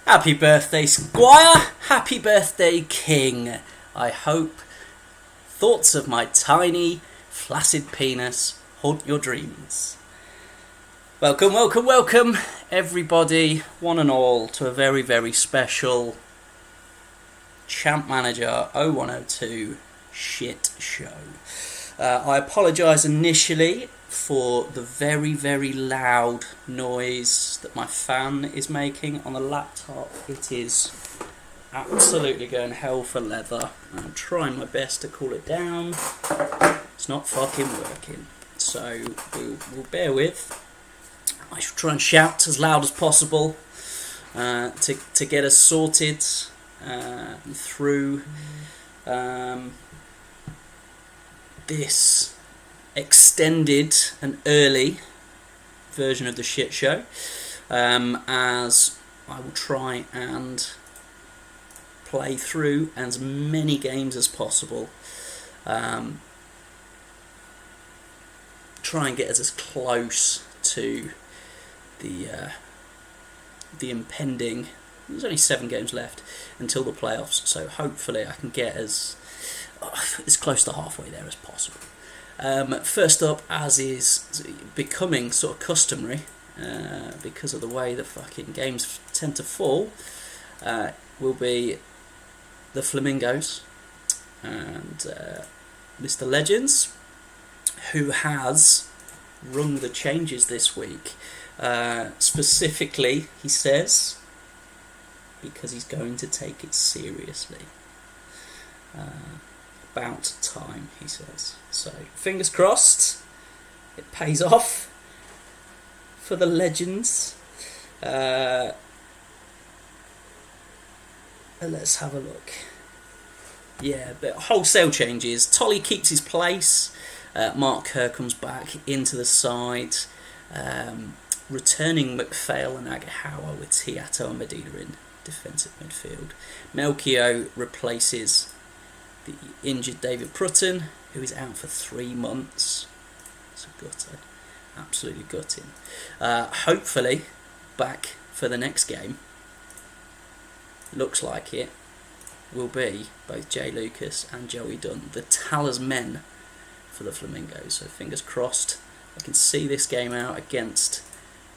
Happy birthday, Squire! Happy birthday, King! I hope thoughts of my tiny, flaccid penis haunt your dreams. Welcome, welcome, welcome, everybody, one and all, to a very, very special Champ Manager 0102 shit show. I apologise initially for the very, very loud noise that my fan is making on the laptop. It is absolutely going hell for leather. I'm trying my best to cool it down. It's not fucking working. So we'll bear with. I shall try and shout as loud as possible to get us sorted through this extended and early version of the shit show, as I will try and play through as many games as possible, try and get us as close to the impending, there's only 7 games left until the playoffs, so hopefully I can get as close to halfway there as possible. First up, as is becoming sort of customary, because of the way the fucking games tend to fall, will be the Flamingos and Mr. Legends, who has rung the changes this week. Specifically, he says, because he's going to take it seriously. About time, he says. So, fingers crossed, it pays off for the Legends. Let's have a look. Yeah, but wholesale changes. Tolly keeps his place. Mark Kerr comes back into the side. Returning McPhail and Agahawa with Tiato and Medina in defensive midfield. Melchio replaces the injured David Prutton, who is out for 3 months. It's a gutter. Absolutely gutting. Hopefully, back for the next game. Looks like it will be both Jay Lucas and Joey Dunn, the talisman for the Flamingos. So fingers crossed, I can see this game out against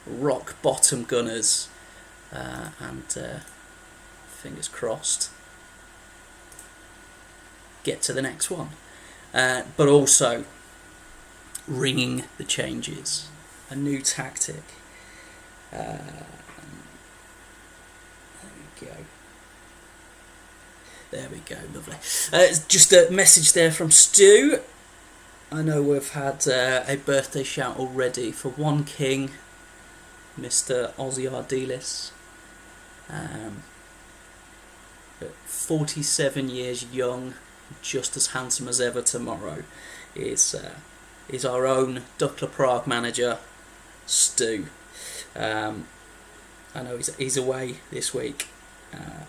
rock bottom Gunners, and fingers crossed, get to the next one. But also ringing the changes, a new tactic. There we go. There we go, lovely. Just a message there from Stu. I know we've had a birthday shout already for one king, Mr. Ozzy Ardiles. 47 years young, just as handsome as ever tomorrow, is our own Dukla Prague manager, Stu. I know he's away this week,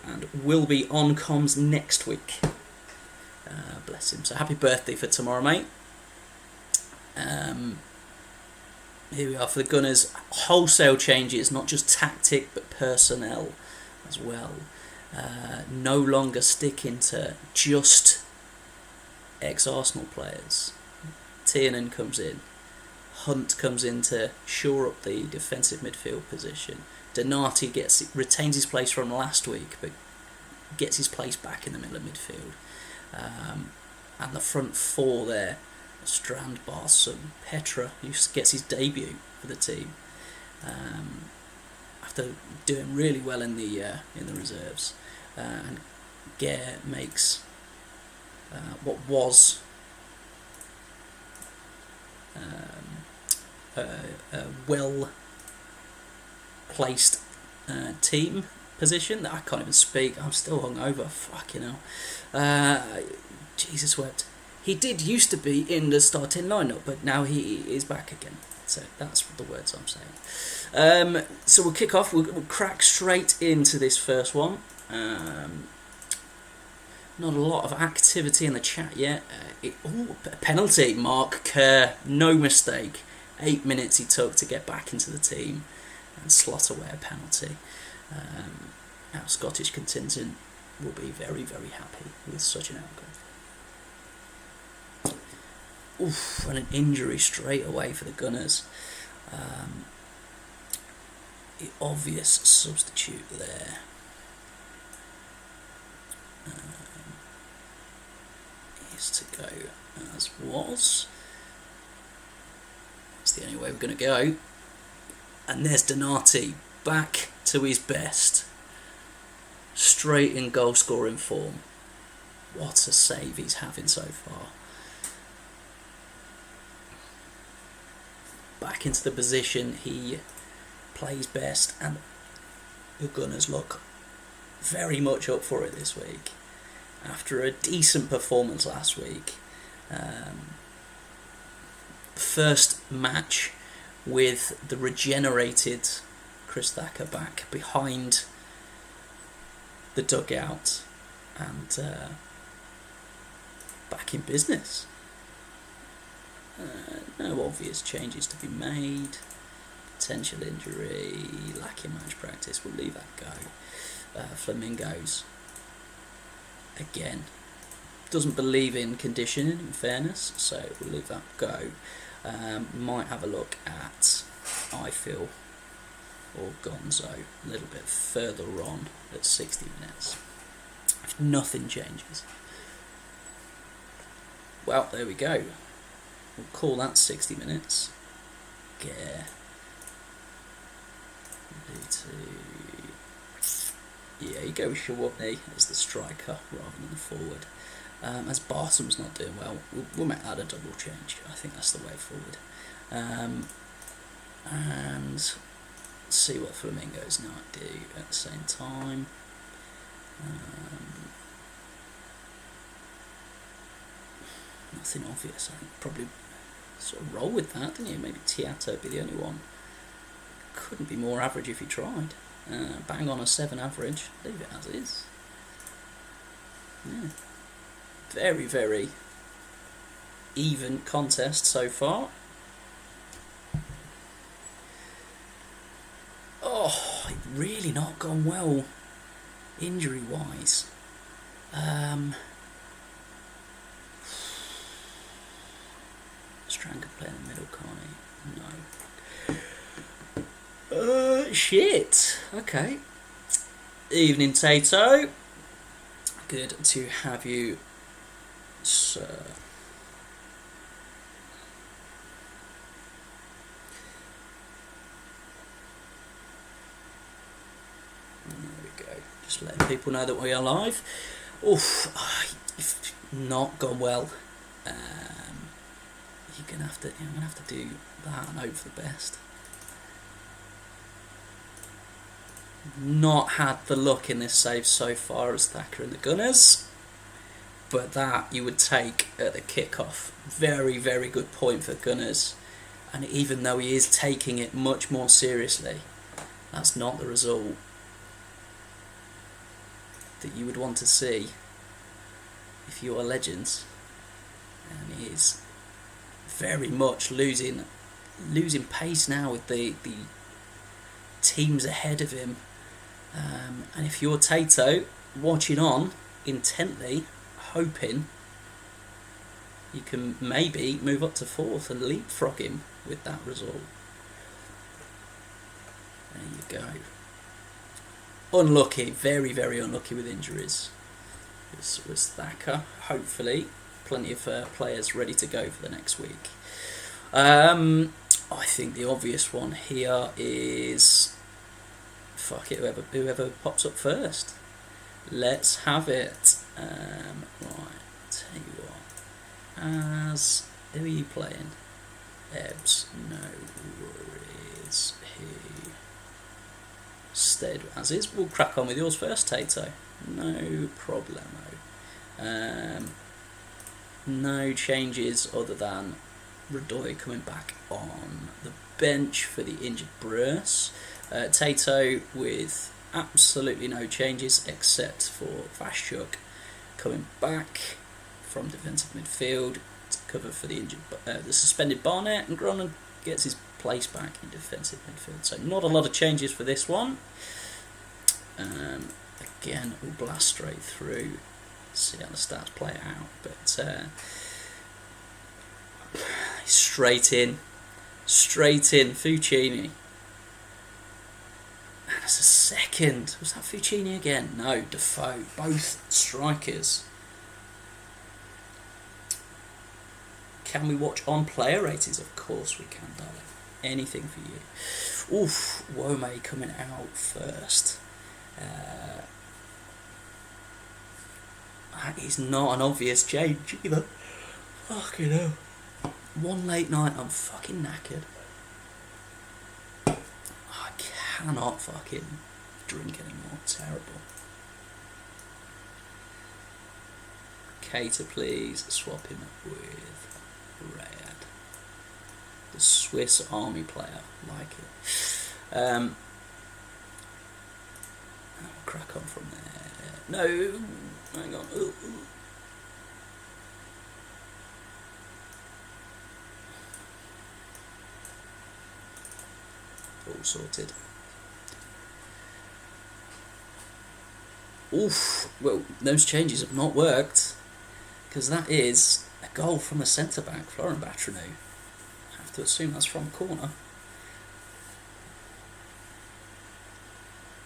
and will be on comms next week. Bless him. So happy birthday for tomorrow, mate. Here we are for the Gunners. Wholesale changes, not just tactic but personnel as well. No longer sticking to just ex-Arsenal players. Tiernan comes in. Hunt comes in to shore up the defensive midfield position. Donati retains his place from last week, but gets his place back in the middle of midfield. And the front four there, Strand, Barsom, Petra, who gets his debut for the team after doing really well in the reserves. And Gare makes what was a well-placed team position. That I can't even speak. I'm still hungover. Fucking hell. Jesus wept. He did used to be in the starting lineup, but now he is back again. So that's the words I'm saying. So we'll kick off. We'll crack straight into this first one. Not a lot of activity in the chat yet. Penalty. Mark Kerr. No mistake. 8 minutes he took to get back into the team and slot away a penalty. Our Scottish contingent will be very, very happy with such an outcome. Oof, and an injury straight away for the Gunners. The obvious substitute there. Is to go as was. It's the only way we're going to go. And there's Donati back to his best. Straight in goal scoring form. What a save he's having so far. Back into the position he plays best, and the Gunners look very much up for it this week. After a decent performance last week, first match with the regenerated Chris Thacker back behind the dugout and back in business. No obvious changes to be made. Potential injury, lacking match practice, we'll leave that go. Flamingos, again, doesn't believe in conditioning, in fairness, so we'll leave that go. Might have a look at Ifill or Gonzo a little bit further on at 60 minutes. If nothing changes. Well, there we go. We'll call that 60 minutes. Yeah, you go with Shawotney as the striker rather than the forward. As Bartham's not doing well, we'll make that a double change. I think that's the way forward. And see what Flamingos might do at the same time. Nothing obvious. I think probably sort of roll with that, didn't you? Maybe Tiato be the only one. Couldn't be more average if you tried. Bang on a 7 average. Leave it as is. Yeah. Very, very even contest so far. Oh, really not gone well injury-wise. Strang could play in the middle, can't he? No. Shit. Okay. Evening, Tato. Good to have you, sir. There we go. Just letting people know that we are live. Oof. Not gone well. I'm gonna have to do that and hope for the best. Not had the luck in this save so far as Thacker and the Gunners, but that you would take at the kickoff. Very, very good point for Gunners, and even though he is taking it much more seriously, that's not the result that you would want to see if you are legends. And he is very much losing pace now with the teams ahead of him. And if you're Tato, watching on intently, hoping you can maybe move up to 4th and leapfrog him with that result. There you go. Unlucky, very, very unlucky with injuries. This was Thacker. Hopefully, plenty of players ready to go for the next week. I think the obvious one here is... Fuck it, whoever pops up first. Let's have it. Right, tell you what. Who are you playing? Ebbs, no worries. stayed as is. We'll crack on with yours first, Tato. No problemo. No changes other than Radoy coming back on the bench for the injured Bruce. Tato with absolutely no changes except for Vashchuk coming back from defensive midfield to cover for the injured, the suspended Barnett, and Gronan gets his place back in defensive midfield. So not a lot of changes for this one. Again, we'll blast straight through, see how the stats play out, but straight in, Fucini. And as a second, was that Fucini again? No, Defoe, both strikers. Can we watch on player ratings? Of course we can, darling. Anything for you. Oof, Wome coming out first. That is not an obvious change either. Fucking hell. One late night, I'm fucking knackered. I cannot fucking drink anymore. Terrible. Cater, please. Swap him with Rayad. The Swiss Army player. Like it. I'll crack on from there. No. Hang on. Ooh. All sorted. Oof. Well, those changes have not worked, because that is a goal from a centre-back, Florent Batrinou. I have to assume that's from corner.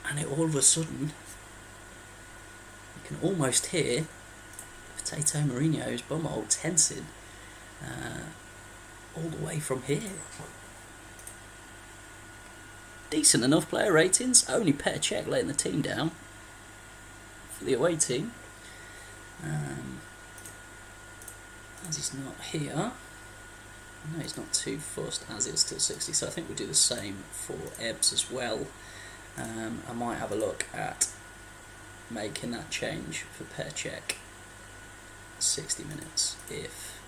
And it all of a sudden, you can almost hear Potato Mourinho's bumhole tensing all the way from here. Decent enough player ratings, only Petr Cech letting the team down for the away team. As he's not here, no, he's not too fussed, as it's still 60, so I think we'll do the same for Ebbs as well. I might have a look at making that change for Petr Cech 60 minutes if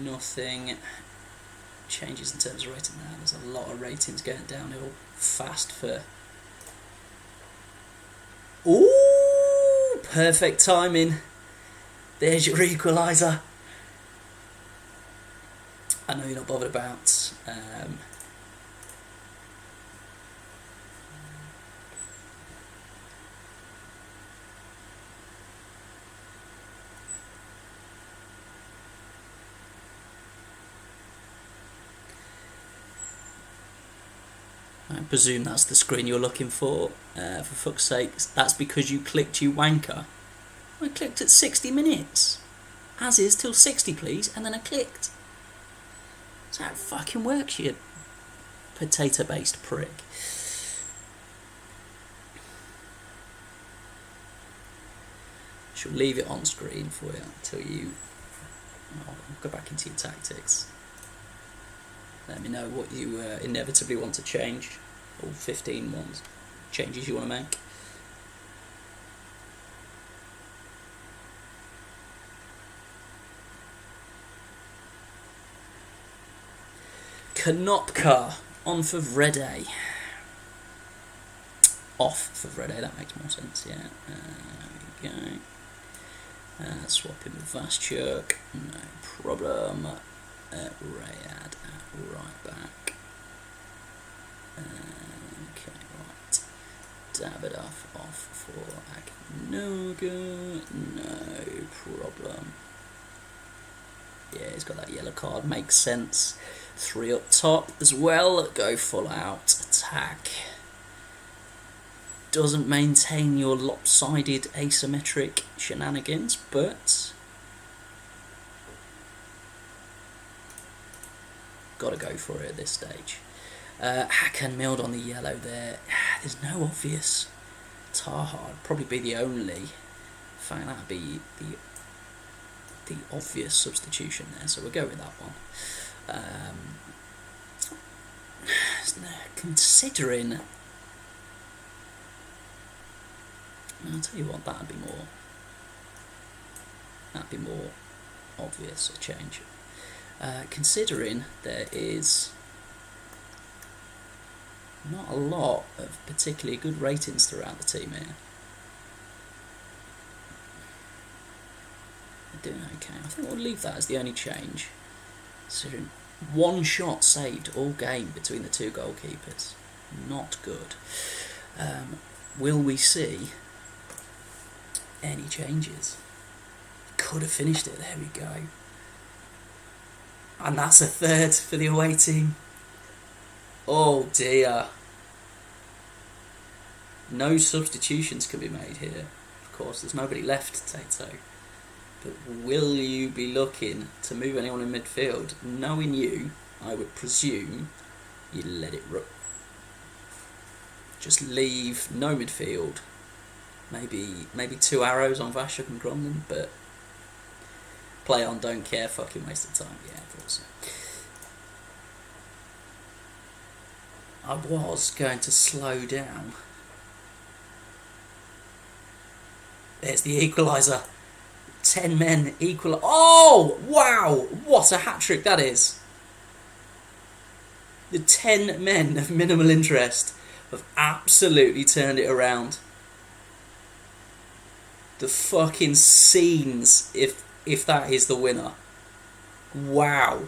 nothing changes in terms of rating. Now there's a lot of ratings going downhill fast for... Ooh, perfect timing. There's your equaliser. I know you're not bothered about I presume that's the screen you're looking for fuck's sake. That's because you clicked, you wanker. I clicked at 60 minutes. As is till 60, please, and then I clicked. So how it fucking works, you potato-based prick. She'll leave it on screen for you until you go back into your tactics. Let me know what you inevitably want to change, all 15 changes you want to make. Konopka on for Vrede. Off for Vrede, that makes more sense, yeah. There we go. Swap him with Vashchuk, no problem. Rayad at right back. Okay, right. Davidoff off for Akinoga, no problem. Yeah, he's got that yellow card, makes sense. 3 up top as well, go full out attack. Doesn't maintain your lopsided asymmetric shenanigans, but got to go for it at this stage. Hakan milled on the yellow there. There's no obvious Taha. Probably be the only. In fact, that'd be the obvious substitution there. So we'll go with that one. considering, I'll tell you what, that'd be more obvious a change. Considering there is not a lot of particularly good ratings throughout the team here. They're doing okay. I think we'll leave that as the only change. Considering one shot saved all game between the two goalkeepers. Not good. Will we see any changes? Could have finished it. There we go. And that's a third for the away team. Oh dear. No substitutions can be made here. Of course, there's nobody left, Tato. But will you be looking to move anyone in midfield? Knowing you, I would presume you let it run. Just leave no midfield. Maybe 2 arrows on Vashuk and Gromlin, but play on, don't care, fucking waste of time. Yeah, I thought so. I was going to slow down. There's the equaliser. 10 men equal. Oh, wow! What a hat-trick that is. The 10 men of minimal interest have absolutely turned it around. The fucking scenes, if that is the winner. Wow.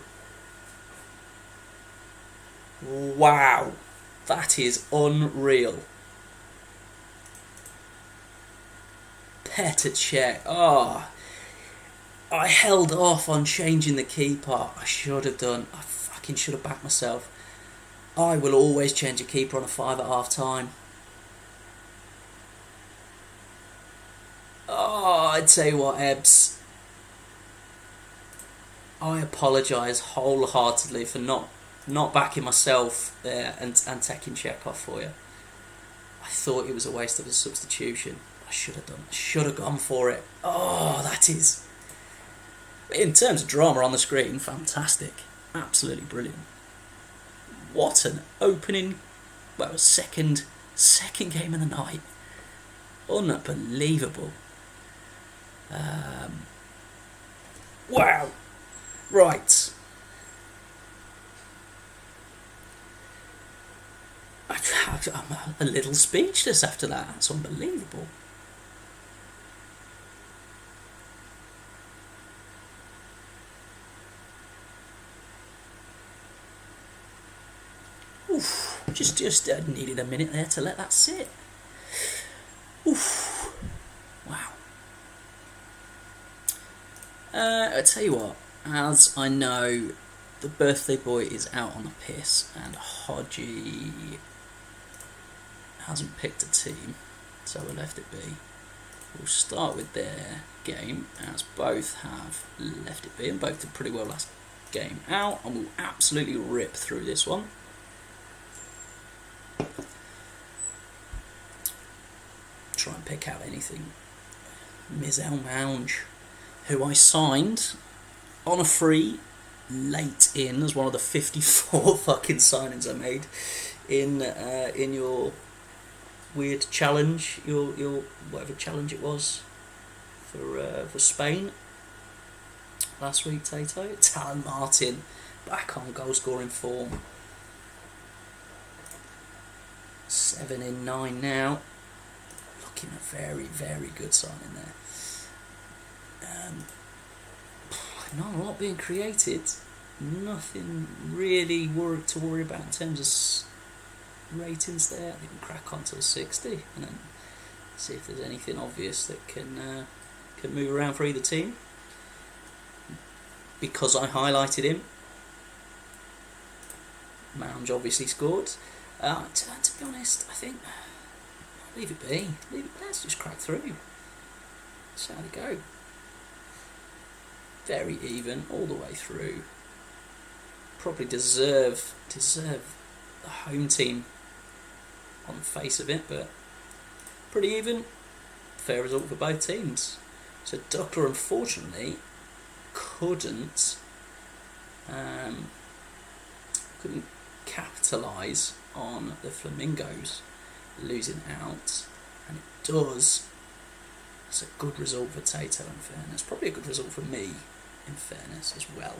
Wow. That is unreal. Petr Cech. Oh, I held off on changing the keeper. I should have done. I fucking should have backed myself. I will always change a keeper on a 5 at half time. Oh, I tell you what, Ebbs. I apologise wholeheartedly for not backing myself there and taking Cech off for you. I thought it was a waste of a substitution. I should have done. Should have gone for it. Oh, that is. In terms of drama on the screen, fantastic. Absolutely brilliant. What an opening, well, second game of the night. Unbelievable. Wow. Right. I'm a little speechless after that. That's unbelievable. Oof, just needed a minute there to let that sit. Oof, wow. I tell you what, as I know, the birthday boy is out on the piss, and Hodgie hasn't picked a team, so we left it be. We'll start with their game, as both have left it be, and both did pretty well last game out, and we'll absolutely rip through this one. Try and pick out anything. Mizel Mounge, who I signed on a free late in as one of the 54 fucking signings I made in your weird challenge, your whatever challenge it was for Spain last week, Tato. Talon Martin back on goal scoring form. 7 in 9 now. Looking a very, very good signing there. Not a lot being created. Nothing really to worry about in terms of ratings there. I think we'll crack on till 60 and then see if there's anything obvious that can move around for either team. Because I highlighted him, Mounge obviously scored. To be honest, I think leave it be. Let's just crack through. See how they go. Very even all the way through. Probably deserve the home team on the face of it, but pretty even. Fair result for both teams. So Duckler unfortunately couldn't capitalise on the Flamingos losing out, and it does. It's a good result for Tato, in fairness. Probably a good result for me, in fairness, as well.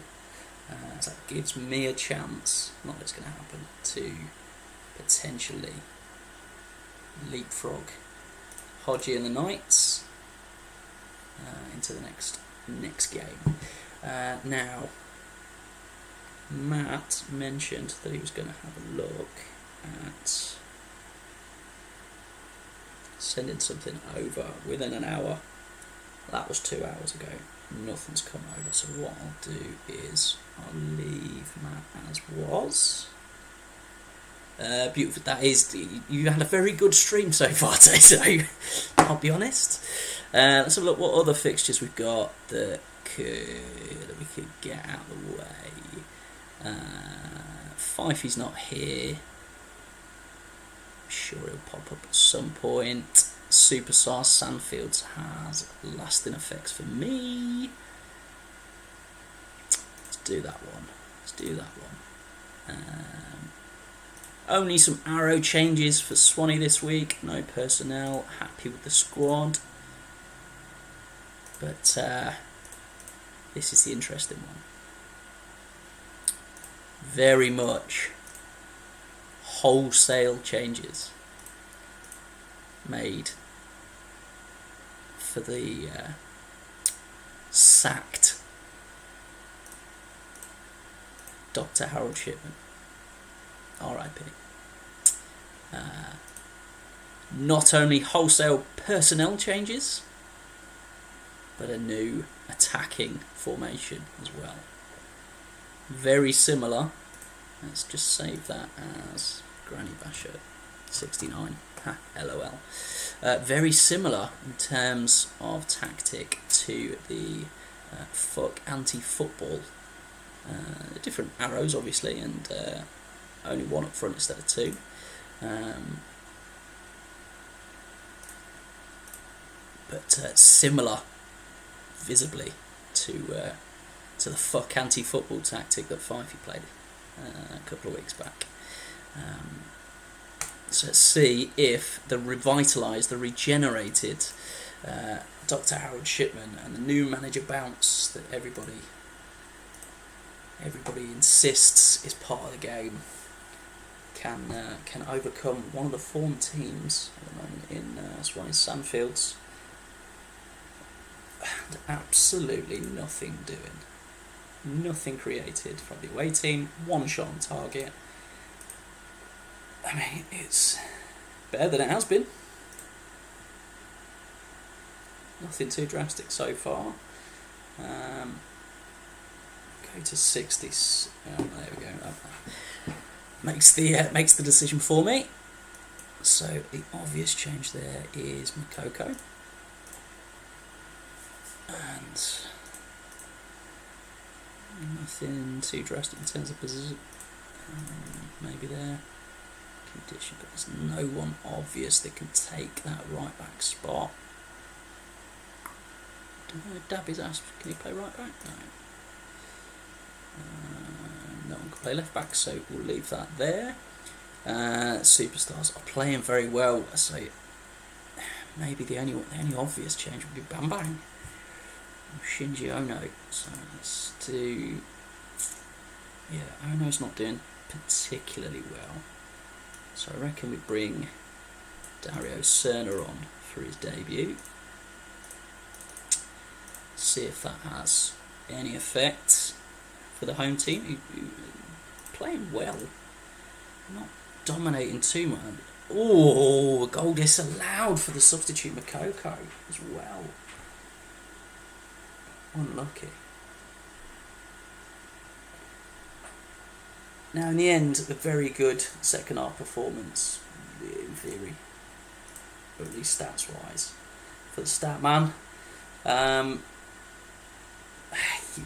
So that gives me a chance, not that it's going to happen, to potentially leapfrog Hodgie and the Knights into the next game. Now, Matt mentioned that he was going to have a look at sending something over within an hour. That was 2 hours ago. Nothing's come over, so what I'll do is I'll leave Matt as was. Beautiful. That is, you had a very good stream so far, Tato. I'll be honest. Let's have a look what other fixtures we've got that we could get out of the way. Fifey's not here. I'm sure he'll pop up at some point. Superstar Sandfields has lasting effects for me. Let's do that one. Only some arrow changes for Swanee this week. No personnel. Happy with the squad. But this is the interesting one. Very much wholesale changes made for the sacked Dr. Harold Shipman. R.I.P. Not only wholesale personnel changes, but a new attacking formation as well. Very similar. Let's just save that as Granny Basher 69. Ha, LOL. Very similar in terms of tactic to the fuck anti-football. Different arrows, obviously, and only one up front instead of two. But similar, visibly, to the fuck anti-football tactic that Fifey played a couple of weeks back. So let's see if the revitalised, the regenerated Dr. Harold Shipman and the new manager bounce that everybody insists is part of the game can overcome one of the form teams at the moment in Swanee Sandfields. And absolutely nothing doing. Nothing created from the away team. One shot on target. I mean, it's better than it has been. Nothing too drastic so far. Go to 60s. Oh, there we go. Makes the decision for me. So the obvious change there is Makoko. And nothing too drastic in terms of position. Maybe there. Condition, but there's no one obvious that can take that right back spot. Don't know if Dabby's asked, can he play right back? No. No one can play left back, so we'll leave that there. Superstars are playing very well, so maybe the only obvious change would be Bam Bang. Shinji Ono. So let's do. Yeah, Ono's not doing particularly well. So I reckon we bring Dario Serna on for his debut. See if that has any effect for the home team. Playing well, not dominating too much. Oh, a goal disallowed for the substitute Makoko as well. Unlucky. Now, in the end, a very good second half performance, in theory, or at least stats wise, for the stat man.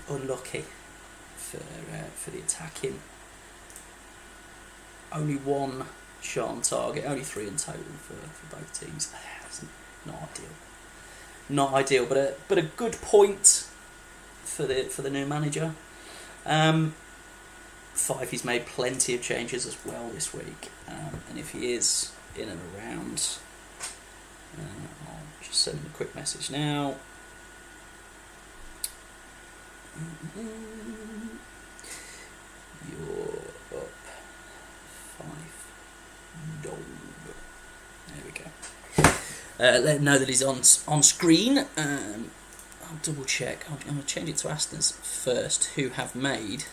Unlucky for the attacking. Only one shot on target, only 3 in total for both teams. It's not ideal. Not ideal, but a good point for the new manager. Fifey's made plenty of changes as well this week, and if he is in and around, I'll just send him a quick message now. You're up 5 dog. There we go. Let him know that he's on screen. I'll double check. I'm going to change it to Aston's first, who have made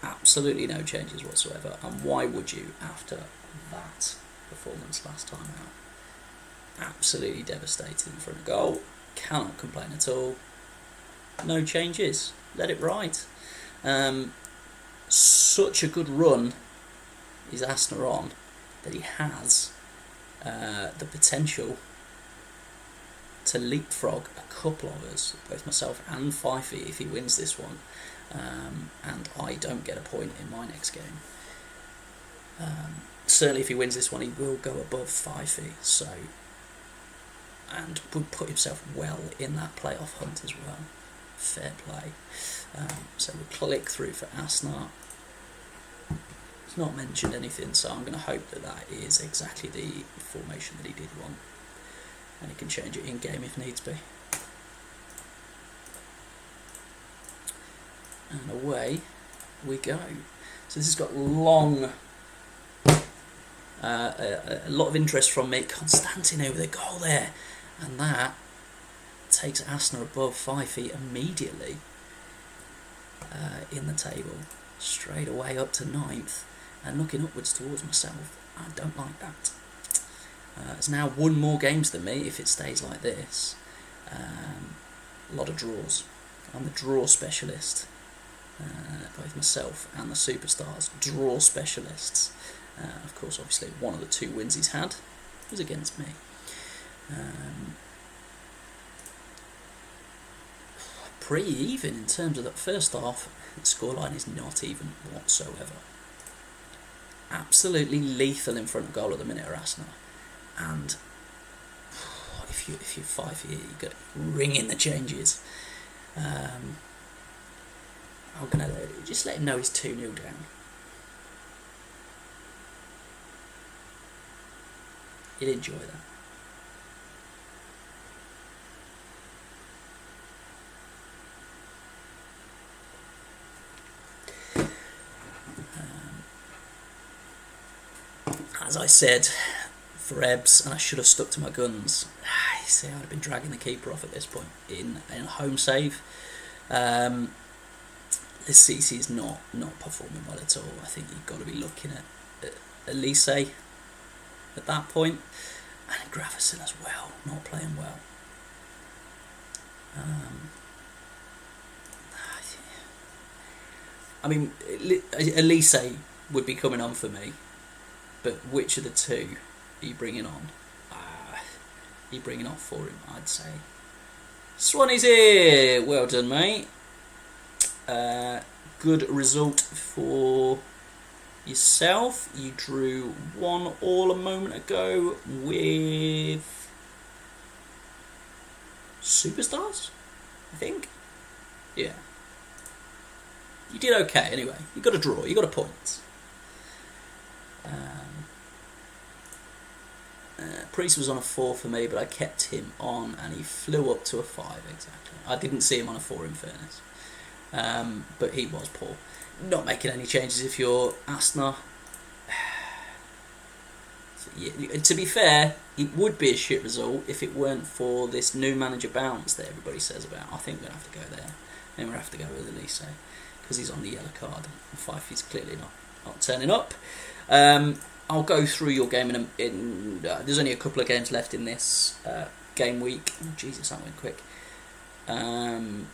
absolutely no changes whatsoever. And why would you after that performance last time out? Absolutely devastating in front of goal. Cannot complain at all. No changes. Let it ride. Such a good run is Aston on that he has the potential to leapfrog a couple of us, both myself and Fifey, if he wins this one, and I don't get a point in my next game. Certainly if he wins this one, he will go above Fifey, so, and would put himself well in that playoff hunt as well. Fair play. So we'll click through for Asnar. He's not mentioned anything, so I'm going to hope that that is exactly the formation that he did want, and he can change it in game if needs be. And away we go. So this has got long, a lot of interest from me. Constantino with a goal there, and that takes Asner above Fifey immediately in the table, straight away up to 9th, and looking upwards towards myself. I don't like that. It's now won more games than me if it stays like this. A lot of draws. I'm the draw specialist. Both myself and the superstars, draw specialists. Of course, obviously, one of the 2 wins he's had was against me. Pretty even in terms of that first half. The scoreline is not even whatsoever. Absolutely lethal in front of goal at the minute, Arsenal. And if you're 5 here, you've got to ring in the changes. I'm gonna just let him know he's 2-0 down. He'd enjoy that. As I said, for Ebbs, and I should have stuck to my guns. You see, I'd have been dragging the keeper off at this point in a home save. The CC is not performing well at all. I think you've got to be looking at Elise at that point, and Gravison as well, not playing well. I mean, Elise would be coming on for me, but which of the 2 are you bringing on? You're bringing off for him, I'd say. Swanee's here! Well done, mate. Good result for yourself. You drew 1-1 a moment ago with Superstars, I think. Yeah. You did okay anyway. You got a draw. You got a point. Priest was on a 4 for me, but I kept him on, and he flew up to a 5 exactly. I didn't see him on a 4 in fairness. But he was poor. Not making any changes if you're Asnar. Yeah, to be fair, it would be a shit result if it weren't for this new manager bounce that everybody says about. I think we're going to have to go there. I think we're going to have to go with Elise, because he's on the yellow card. And Fifey's clearly not turning up. I'll go through your game in there's only a couple of games left in this game week. Oh, Jesus, that went quick. And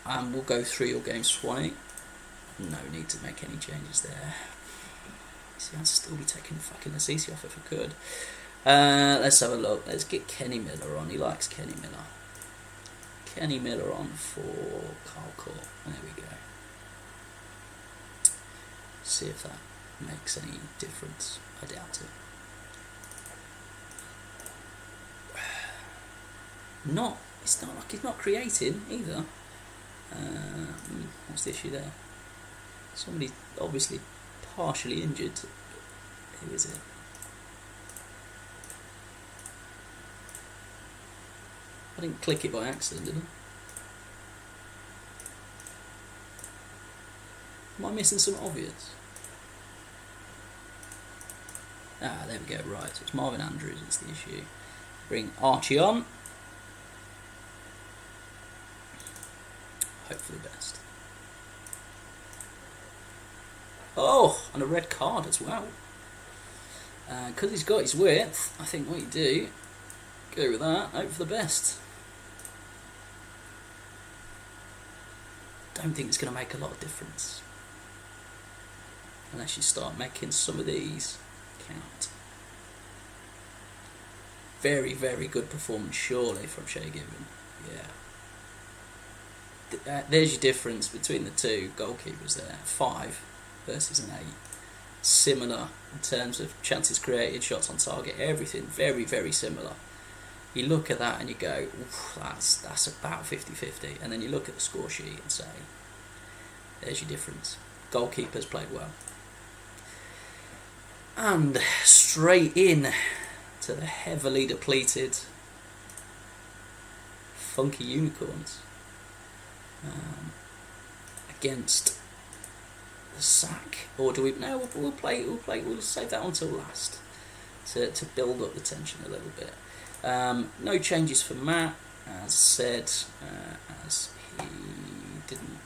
we'll go through your game, Swanee. No need to make any changes there. See, I'd still be taking fucking the CC off if I could. Let's have a look. Let's get Kenny Miller on. He likes Kenny Miller. Kenny Miller on for Carl Court. There we go. See if that makes any difference. I doubt it. It's not like he's not creating either. What's the issue there? Somebody obviously partially injured. Who is it? I didn't click it by accident, did I? Am I missing some obvious? Ah, there we go, right, so it's Marvin Andrews that's the issue. Bring Archie on. Hope for the best. Oh, and a red card as well. Because he's got his width, I think what you do, go with that, hope for the best. Don't think it's going to make a lot of difference. Unless you start making some of these count. Very, very good performance, surely, from Shay Given. Yeah. There's your difference between the two goalkeepers there. 5 versus an 8. Similar in terms of chances created, shots on target, everything very, very similar. You look at that and you go, that's about 50-50. And then you look at the score sheet and say, there's your difference. Goalkeepers played well. And straight in to the heavily depleted Funky Unicorns against the Sack. Or do we? No, we'll save that until last to build up the tension a little bit. No changes for Matt, as said, as he didn't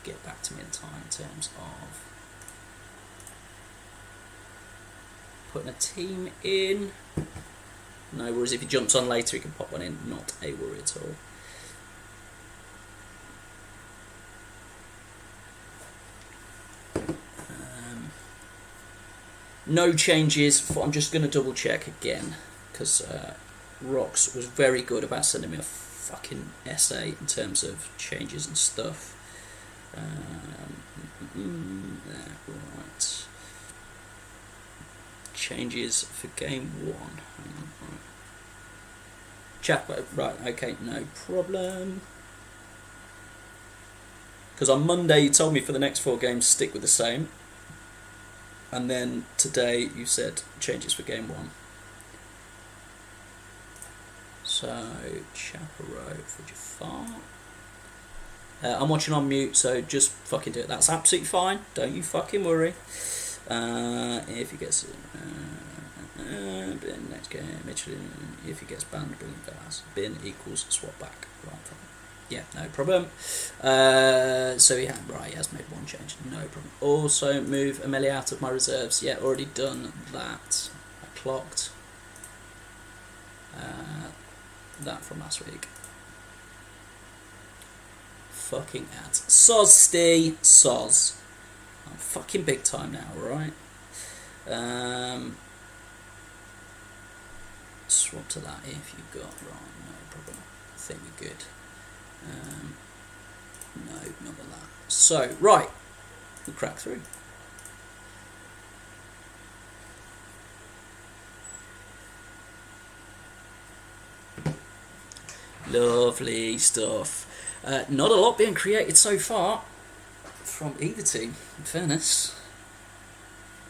get back to me in time in terms of putting a team in. No worries, if he jumps on later he can pop one in, not a worry at all. No changes, I'm just going to double check again, because Rox was very good about sending me a fucking essay in terms of changes and stuff. Right. Changes for game 1. Chat, right, okay, no problem. Because on Monday you told me for the next 4 games stick with the same. And then today you said changes for game 1. So, Chaparro for Jafar. I'm watching on mute, so just fucking do it. That's absolutely fine. Don't you fucking worry. If he gets bin next game, Michelin. If he gets banned, bring him glass. Bin equals swap back. Right. Yeah, no problem. So he has made 1 change. No problem. Also move Amelie out of my reserves. Yeah, already done that. I clocked that from last week. Fucking ads. Soz, Steve. Soz. I'm fucking big time now, right? Swap to that if you've got. Right, no problem. I think we're good. No, none of that. So, right. We'll crack through. Lovely stuff. Not a lot being created so far from either team, in fairness.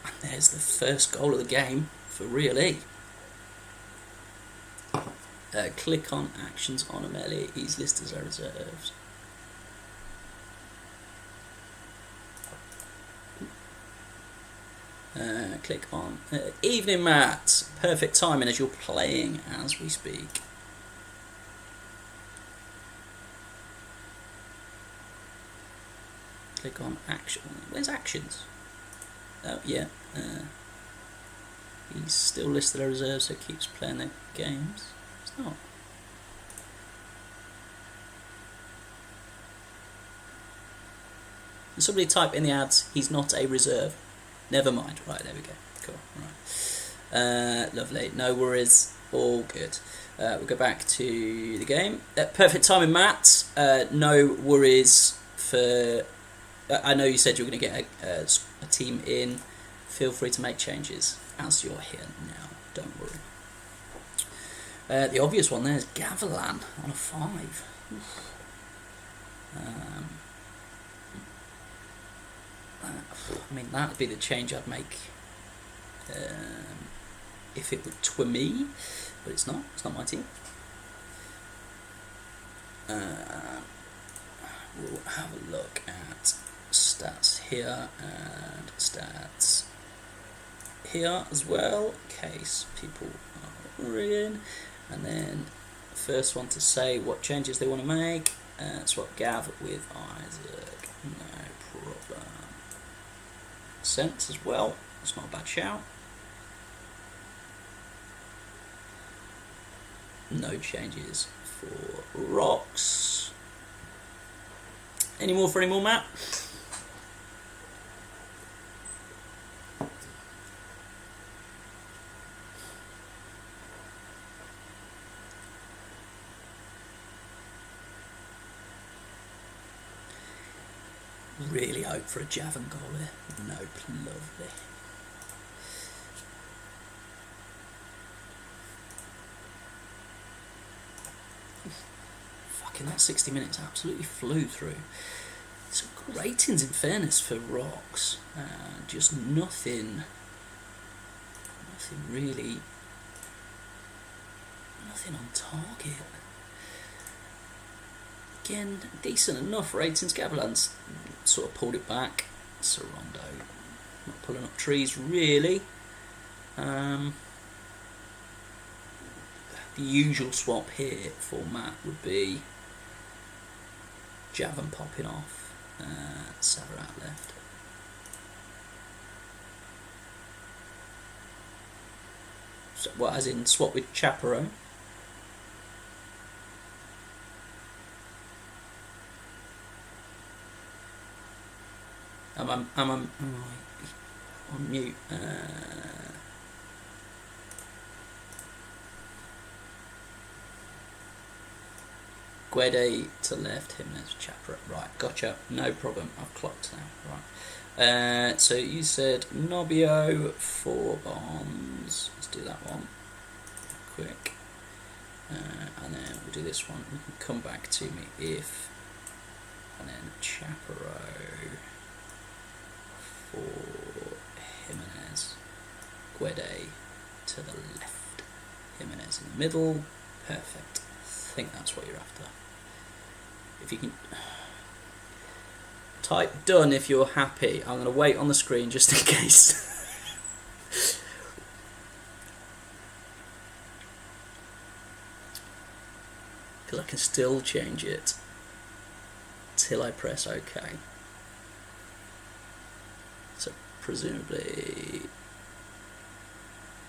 And there's the first goal of the game for Real E. Click on actions on Amelie. He's listed as our reserves. Click on evening, Matt. Perfect timing as you're playing as we speak. Click on action. Where's actions? Oh yeah. He's still listed as reserves, so keeps playing the games. It's not. Can somebody type in the ads, he's not a reserve? Never mind. Right, there we go. Cool. Right. Lovely. No worries. All good. We'll go back to the game. Perfect timing, Matt. No worries for... I know you said you were going to get a team in. Feel free to make changes as you're here now. Don't worry. The obvious one there is Gavilan on a 5. I mean, that would be the change I'd make if it were me, but it's not. It's not my team. We'll have a look at stats here and stats here as well, in case people are in. And then first one to say what changes they want to make. Swap Gav with Isaac. No problem. Sense as well. It's not a bad shout. No changes for rocks. Any more for any more, Matt? Really hope for a Javan goal here. Nope, lovely. Fucking that 60 minutes absolutely flew through. Some good ratings in fairness for rocks. Just nothing really, nothing on target. Again, decent enough ratings. Gavilan's sort of pulled it back. Sorondo not pulling up trees really. The usual swap here for Matt would be Javan popping off, Savra out left. So, what, as in swap with Chaperone? I'm on mute. Guede to left, him as Chapra. Right, gotcha. No problem. I've clocked now. Right. So you said Nobio, 4 bombs. Let's do that one quick. And then we'll do this one. You can come back to me if. And then Chaparo for Jimenez. Guede to the left. Jimenez in the middle. Perfect. I think that's what you're after. If you can type done if you're happy. I'm going to wait on the screen just in case. Because I can still change it till I press OK. So presumably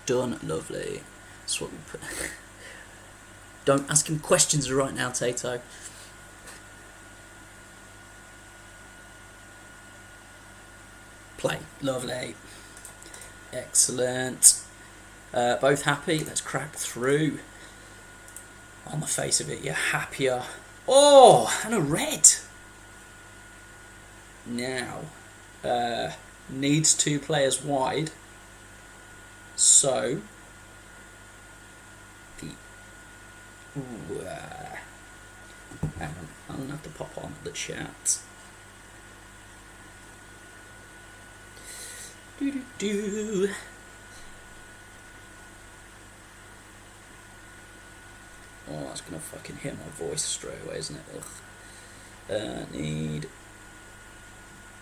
done. Lovely. That's what we put. Don't ask him questions right now, Tato. Play. Lovely. Excellent. Both happy. Let's crack through. On the face of it, you're happier. Oh, and a red. Now, needs 2 players wide. So, ooh, hang on, I'm going to have to pop on the chat. Do. Oh, that's going to fucking hit my voice straight away, isn't it? Ugh. Need.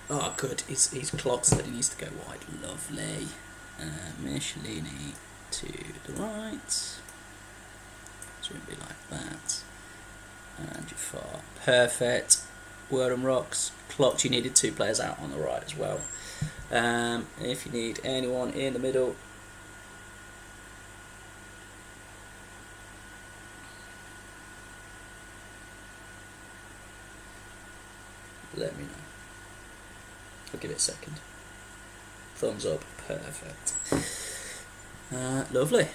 Oh, good. He's clocked that he needs to go wide. Lovely. Michelini to the right. So it'll be like that. And Jafar. Perfect. Word and rocks. Clocked. You needed 2 players out on the right as well. If you need anyone in the middle, let me know. I'll give it a second. Thumbs up. Perfect. Lovely.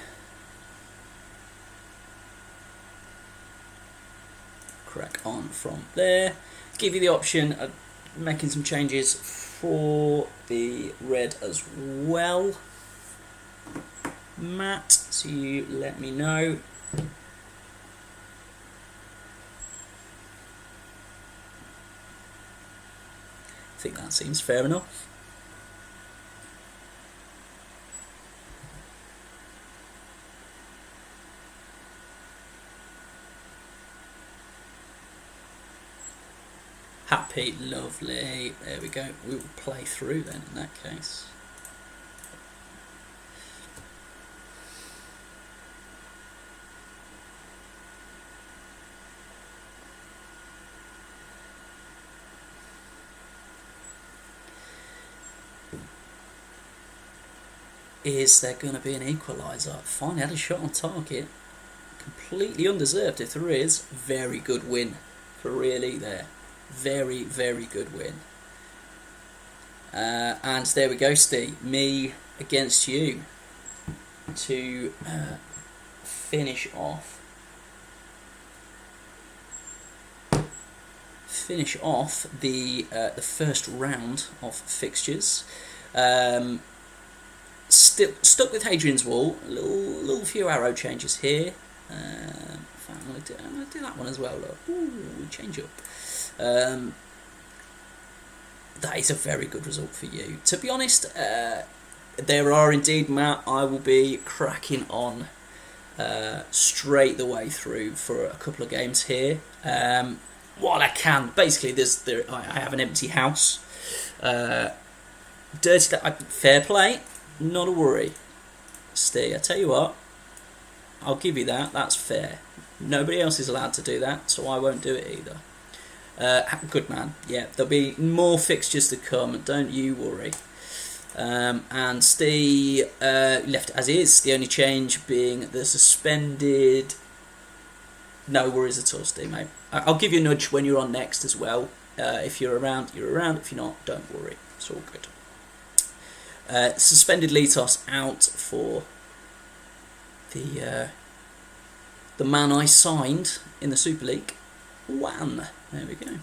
Crack on from there. Give you the option of making some changes for the red as well, Matt, so you let me know. think that seems fair enough. Happy, lovely. There we go. We will play through then in that case. Is there going to be an equaliser? Finally had a shot on target. Completely undeserved if there is. Very good win for Really there. Very, very good win. And there we go, Steve. Me against you to finish off the first round of fixtures. Still stuck with Hadrian's Wall. A little few arrow changes here. I'm going to do that one as well. Look. Ooh, change up. That is a very good result for you. To be honest, there are indeed, Matt, I will be cracking on straight the way through for a couple of games here. While I can. Basically, I have an empty house. Fair play, not a worry. Steve, I tell you what, I'll give you that. That's fair. Nobody else is allowed to do that, so I won't do it either. Good man. Yeah, there'll be more fixtures to come. Don't you worry. And Steve left as is. The only change being the suspended. No worries at all, Steve, mate. I'll give you a nudge when you're on next as well. If you're around, you're around. If you're not, don't worry. It's all good. Suspended Litos out for the man I signed in the Super League, Juan. There we go.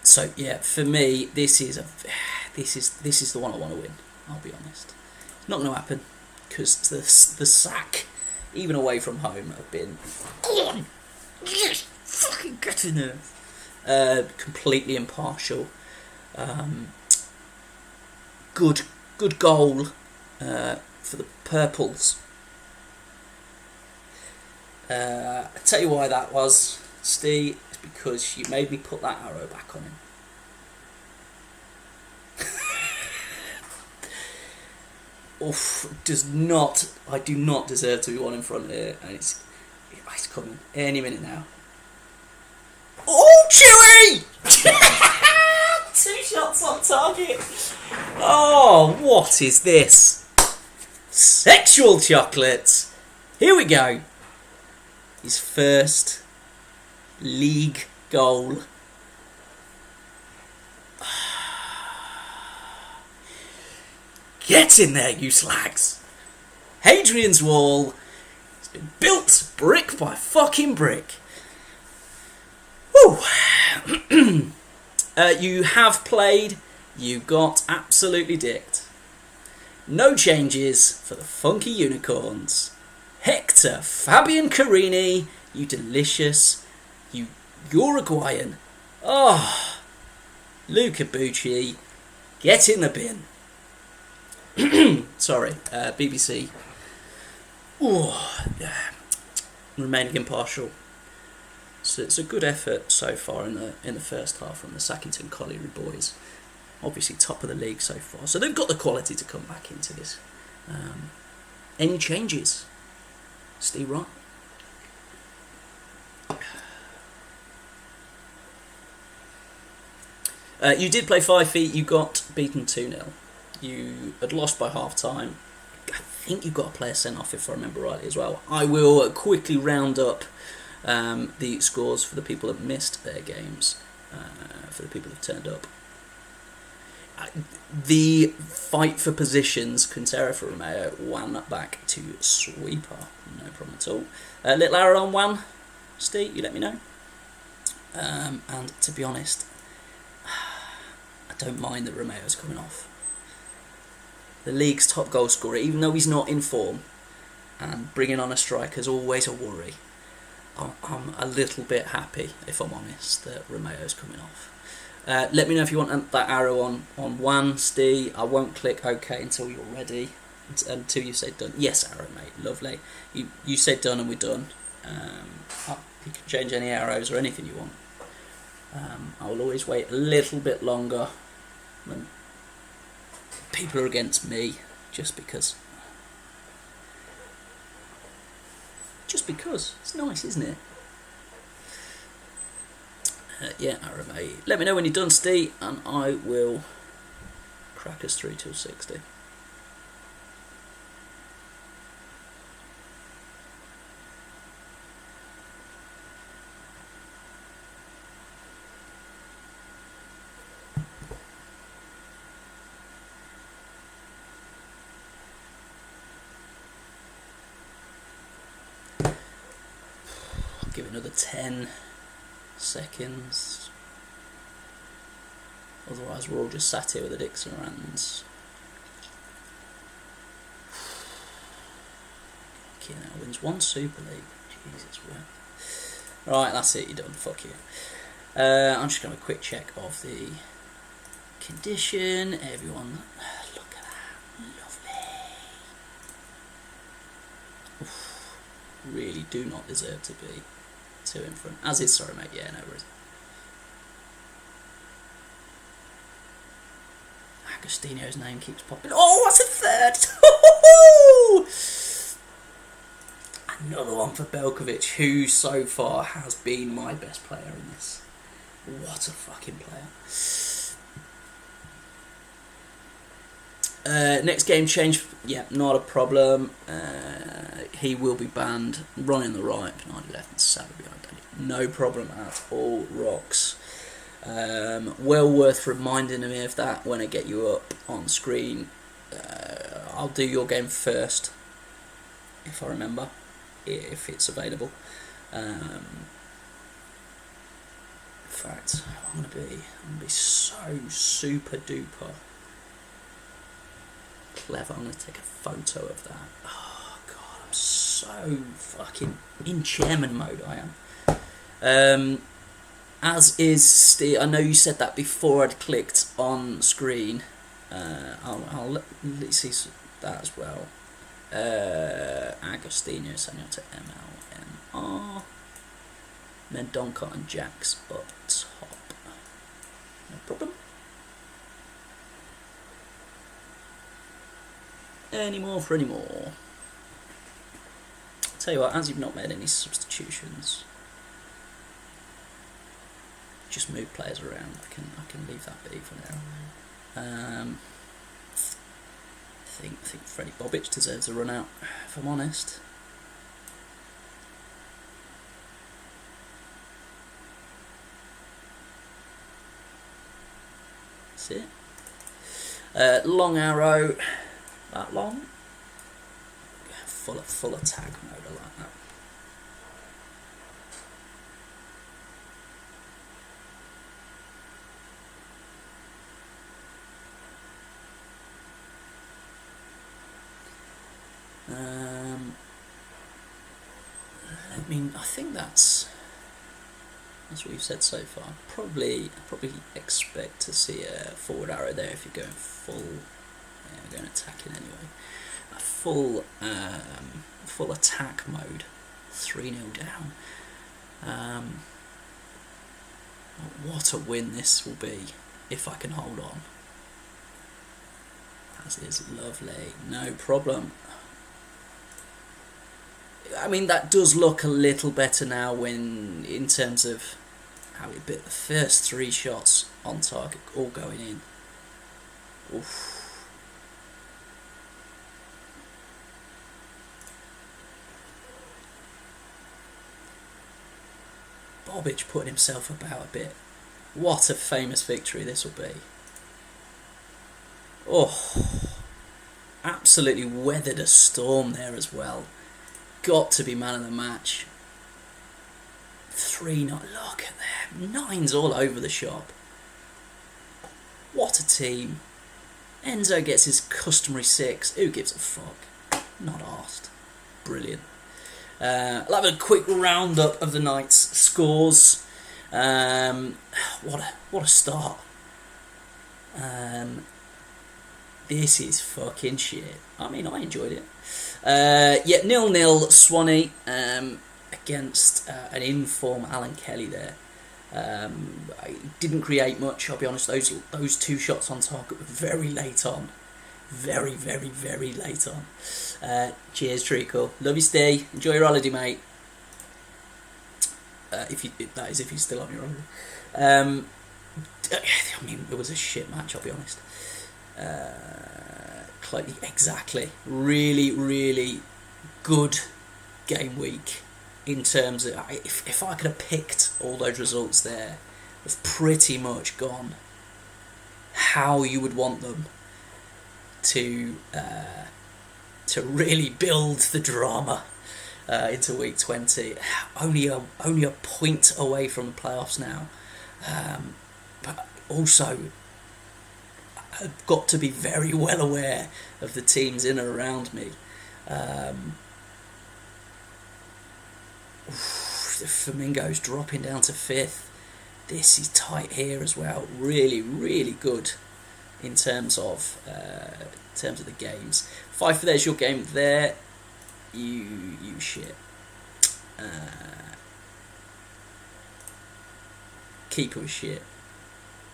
So yeah, for me, this is the one I want to win. I'll be honest. It's not going to happen because the sack, even away from home, have been yes, fucking get in there. Completely impartial. Good goal for the Purples. I tell you why that was, Steve. It's because you made me put that arrow back on him. Oof, I do not deserve to be one in front here, and it's coming any minute now. Oh, Chewy! 2 shots on target. Oh, what is this? Sexual chocolate. Here we go. His first league goal. Get in there, you slags. Hadrian's Wall has been built brick by fucking brick. Woo. You have played. You got absolutely dicked. No changes for the funky unicorns. Hector Fabian Carini, you delicious, you Uruguayan. Oh, Luca Bucci, get in the bin. Sorry, BBC. Oh, yeah. Remaining impartial. So it's a good effort so far in the first half from the Sackington Colliery boys. Obviously top of the league so far, so they've got the quality to come back into this. Any changes, Steve? Right? You did play 5 feet. You got beaten 2-0. You had lost by half time. I think you got a player sent off, if I remember rightly, as well. I will quickly round up the scores for the people that missed their games, for the people that turned up. The fight for positions, Quintero for Romeo, Juan back to sweeper, no problem at all. Little arrow on Juan, Steve, you let me know. And to be honest, I don't mind that Romeo's coming off. The league's top goal scorer, even though he's not in form, and bringing on a striker is always a worry. I'm a little bit happy, if I'm honest, that Romeo's coming off. Let me know if you want that arrow on one, Steve. I won't click OK until you're ready. Until you say done. Yes, arrow, mate. Lovely. You say done and we're done. You can change any arrows or anything you want. I will always wait a little bit longer when people are against me, just because. It's nice, isn't it? Yeah, arrow, mate. Let me know when you're done, Steve, and I will crack us through till 60. Give it another 10 seconds. Otherwise, we're all just sat here with the dicks in our hands. Okay, now wins 1 Super League. Jesus, well. Right, that's it. You're done. Fuck you. I'm just going to have a quick check of the condition. Everyone, look at that. Lovely. Oof. Really do not deserve to be 2 in front. As is, sorry, mate. Yeah, no worries. Agostino's name keeps popping. Oh, what's a 3rd? Another one for Belkovic, who so far has been my best player in this. What a fucking player. Next game change. Yeah, not a problem. He will be banned. Running the right, 9 left and 7 behind. No problem at all. Rocks. Well worth reminding me of that when I get you up on screen. I'll do your game first, if I remember, if it's available. In fact, I'm gonna be so super duper clever. I'm gonna take a photo of that. Oh god, I'm so fucking in chairman mode. I am. As is Steve. I know you said that before I'd clicked on screen. I'll see that as well. Agostino, Sanyotta, MLMR. Mendonca and Jax up top. No problem. Any more for any more. Tell you what, as you've not made any substitutions, just move players around. I can leave that be for now. I think Freddie Bobic deserves a run out, if I'm honest. That's it. Long arrow. That long. Full attack mode. I like that. I think that's what you've said so far. I probably expect to see a forward arrow there if you're going full. Yeah, we're going attacking anyway. A full attack mode. 3-0 down. What a win this will be if I can hold on. As is lovely. No problem. I mean, that does look a little better now when, in terms of how we bit the first 3 shots on target, all going in. Oof. Bobic putting himself about a bit. What a famous victory this will be. Oh, absolutely weathered a storm there as well. Got to be man of the match. 3-0. Look at them. 9s all over the shop. What a team. Enzo gets his customary 6. Who gives a fuck? Not arsed. Brilliant. I'll have a quick roundup of the night's scores. what a start. This is fucking shit. I mean, I enjoyed it. 0-0 Swanee against an in-form Alan Kelly there. I didn't create much, I'll be honest. Those 2 shots on target were very late on. Very, very, very late on. Cheers, Treacle. Love you, stay. Enjoy your holiday, mate. If you're still on your holiday. I mean, it was a shit match, I'll be honest. Exactly. Really, really good game week in terms of... If I could have picked all those results there, they've pretty much gone how you would want them to really build the drama into week 20. Only a point away from the playoffs now, but also I've got to be very well aware of the teams in and around me. The Flamingos dropping down to 5th. This is tight here as well. Really, really good in terms of the games. Fife, there's your game there. You shit. Keeper was shit.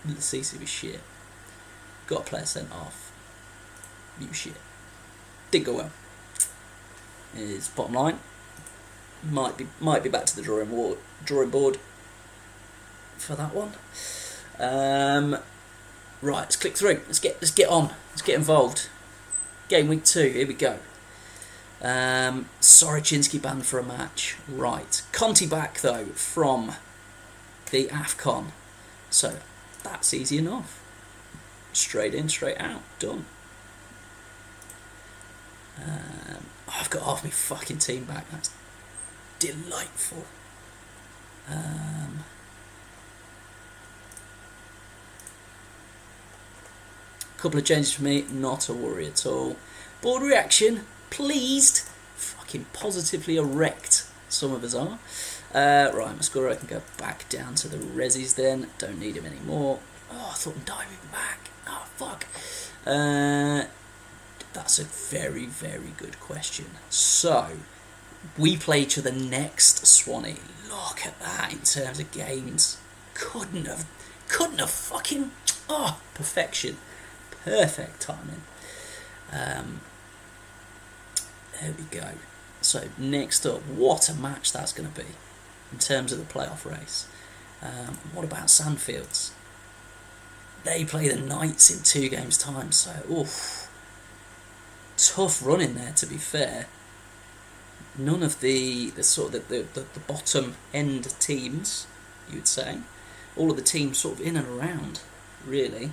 CC was shit. Got a player sent off. You shit. Didn't go well. Is bottom line. Might be back to the drawing board for that one. Right, let's click through. Let's get on. Let's get involved. Game week 2. Here we go. Sorochinsky banned for a match. Right. Conti back though from the AFCON. So that's easy enough. Straight in, straight out. Done. I've got half my fucking team back. That's delightful. Couple of changes for me, not a worry at all. Board reaction, pleased. Fucking positively erect, some of us are. Right, my scorer, I can go back down to the resis then. Don't need him anymore. Oh, I thought I'm diving back. Oh, fuck. That's a very, very good question. So, we play each other next, Swanee. Look at that in terms of games. Couldn't have fucking... Oh, perfection. Perfect timing. There we go. So next up, what a match that's going to be in terms of the playoff race. What about Sandfields? They play the Knights in 2 games' time, so oof, tough run in there. To be fair, none of the bottom end teams, you'd say, all of the teams sort of in and around, really.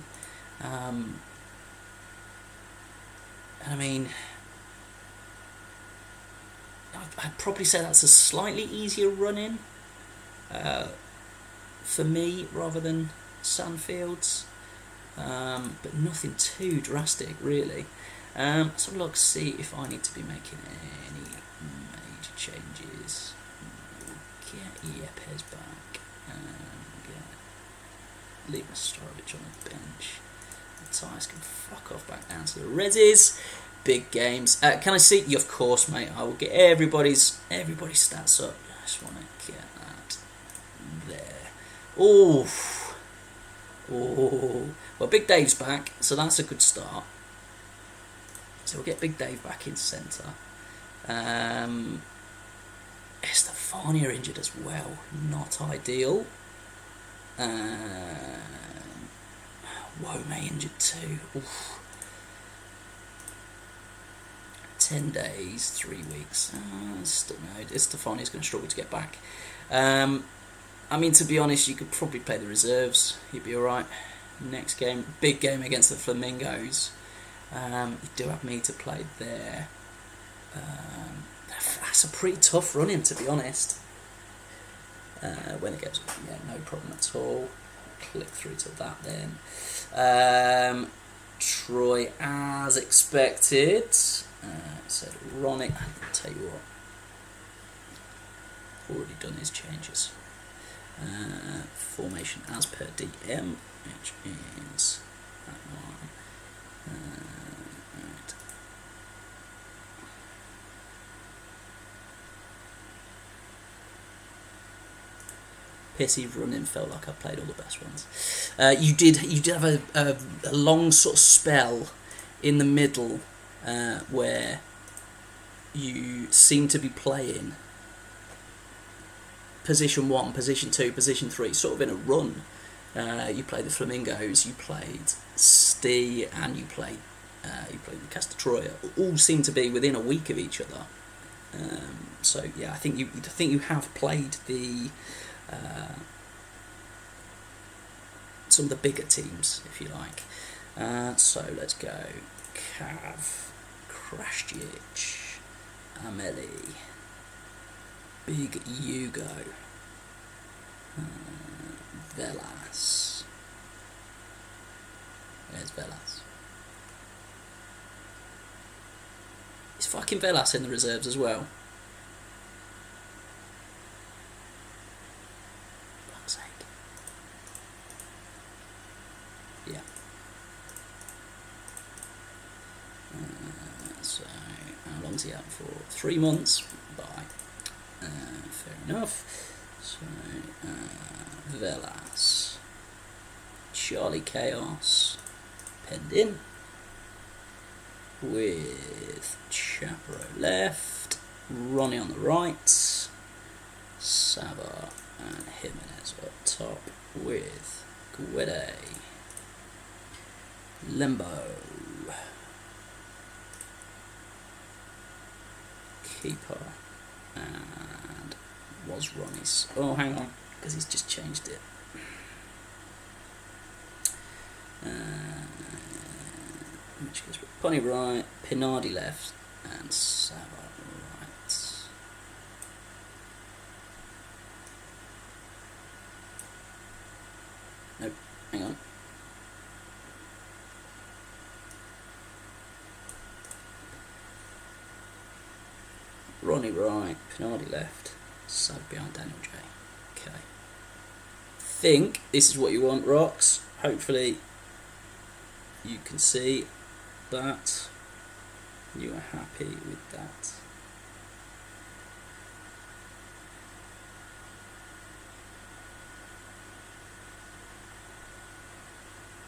I mean, I'd probably say that's a slightly easier run-in for me rather than Sandfields, but nothing too drastic, really. So look, see if I need to be making any major changes. Get Yepes back and leave Storovic on the bench. Tyres can fuck off back down to the resis. Big games. Can I see you? Of course, mate. I will get everybody's stats up. I just want to get that there. Oh, well, Big Dave's back, so that's a good start. So we'll get Big Dave back in centre. Estefania injured as well. Not ideal. Wome injured too. Oof. 10 days, 3 weeks. Still no. Estefania's going to struggle to get back. I mean, to be honest, you could probably play the reserves. You'd be alright. Next game, big game against the Flamingos. You do have me to play there. That's a pretty tough run-in, to be honest. When it gets, yeah, no problem at all. Click through to that then. Troy, as expected, said Ronick. I'll tell you what, already done his changes. Formation as per DM, which is that one. Right. Pissy running felt like I played all the best ones. You did have a long sort of spell in the middle where you seem to be playing position 1, position 2, position 3, sort of in a run. You played the Flamingos, you played Stee, and you played the Castor Troya. All seem to be within a week of each other. So yeah, I think you have played the some of the bigger teams, if you like. So let's go. Cav, Krasjic, Ameli, Big Hugo, Velas. There's Velas. Is fucking Velas in the reserves as well? Fuck's sake. Yeah. So, how long's he out for? 3 months. Bye. Fair enough. So, Velas, Charlie Chaos, penned in, with Chaparro left, Ronnie on the right, Sava and Jimenez up top, with Guede, Limbo, Keeper, and was Ronnie's. Oh, hang on, because he's just changed it. Which goes with Pony right, Pinardi left, and Sava right. Nope, hang on. Ronnie right, Pinardi left, Sava behind Daniel J. Okay. Think this is what you want, Rocks. Hopefully you can see that you are happy with that.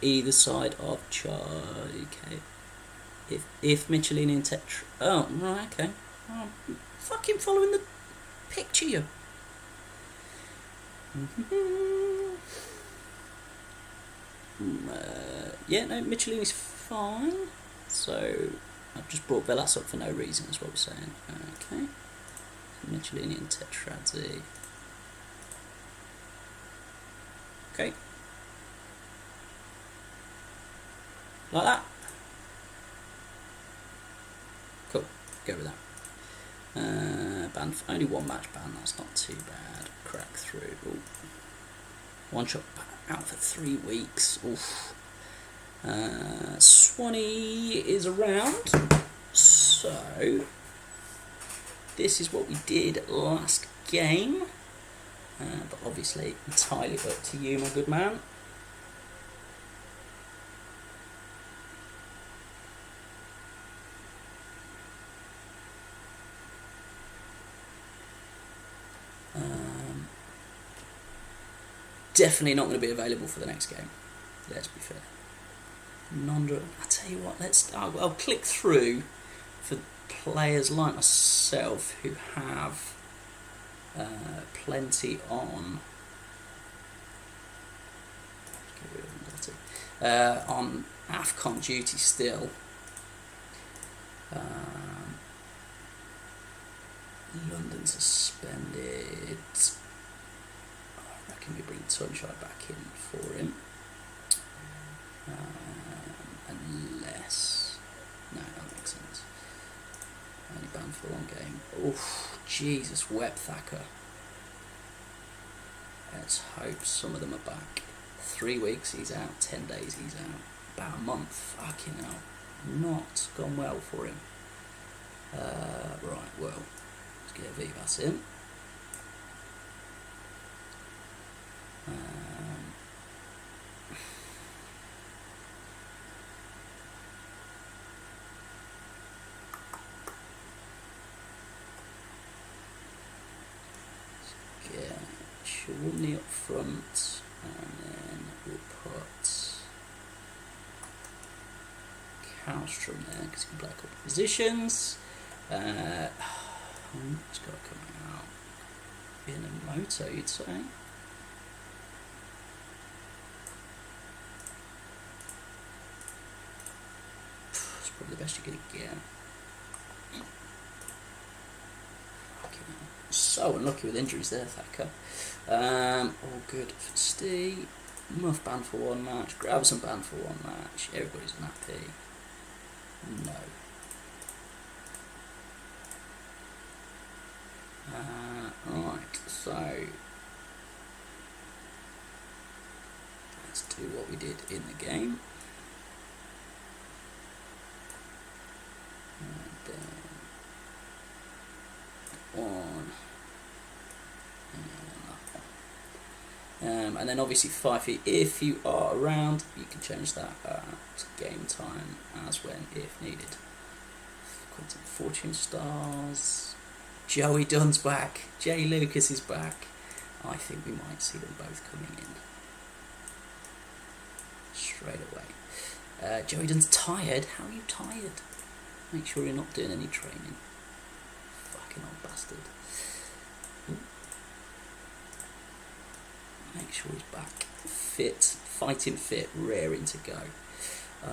Either side of Charlie K. If Michelini and Tetra. Oh, right, okay. Oh, I'm fucking following the picture, you. Yeah, no, Michelini's fine. So I've just brought Velas up for no reason, is what we're saying. Okay. Michelini and Tetradzzi. Okay. Like that. Cool. Go with that. Ban for only 1 match ban, that's not too bad. Crack through. Ooh. 1 shot out for 3 weeks. Oof. Swanee is around, so this is what we did last game, but obviously entirely up to you, my good man. Definitely not going to be available for the next game, let's be fair. Nondra, I tell you what, I'll click through for players like myself who have plenty on AFCON duty still. London suspended. I reckon we bring Sunshine back in for him. Unless... No, that makes sense. Only banned for 1 game. Oof, Jesus, Web Thacker. Let's hope some of them are back. 3 weeks he's out, 10 days he's out. About a month, fucking hell. Not gone well for him. Right, well, let's get Vivas in. Get Chorney up front, and then we'll put Kallstrom there because he can play a couple of positions. It's got to come out in a moto, you'd say. It's probably the best you're going to get. So unlucky with injuries there, Thacker. All good for Steve. Muff banned for one match. Gravison banned for one match. Everybody's unhappy. No. Right, so let's do what we did in the game. And then one. And then obviously 5 feet. If you are around, you can change that at game time as when, if needed. Quentin Fortune Stars. Joey Dunn's back. Jay Lucas is back. I think we might see them both coming in straight away. Joey Dunn's tired. How are you tired? Make sure you're not doing any training. Fucking old bastard. Make sure he's back, fit, fighting fit, raring to go. I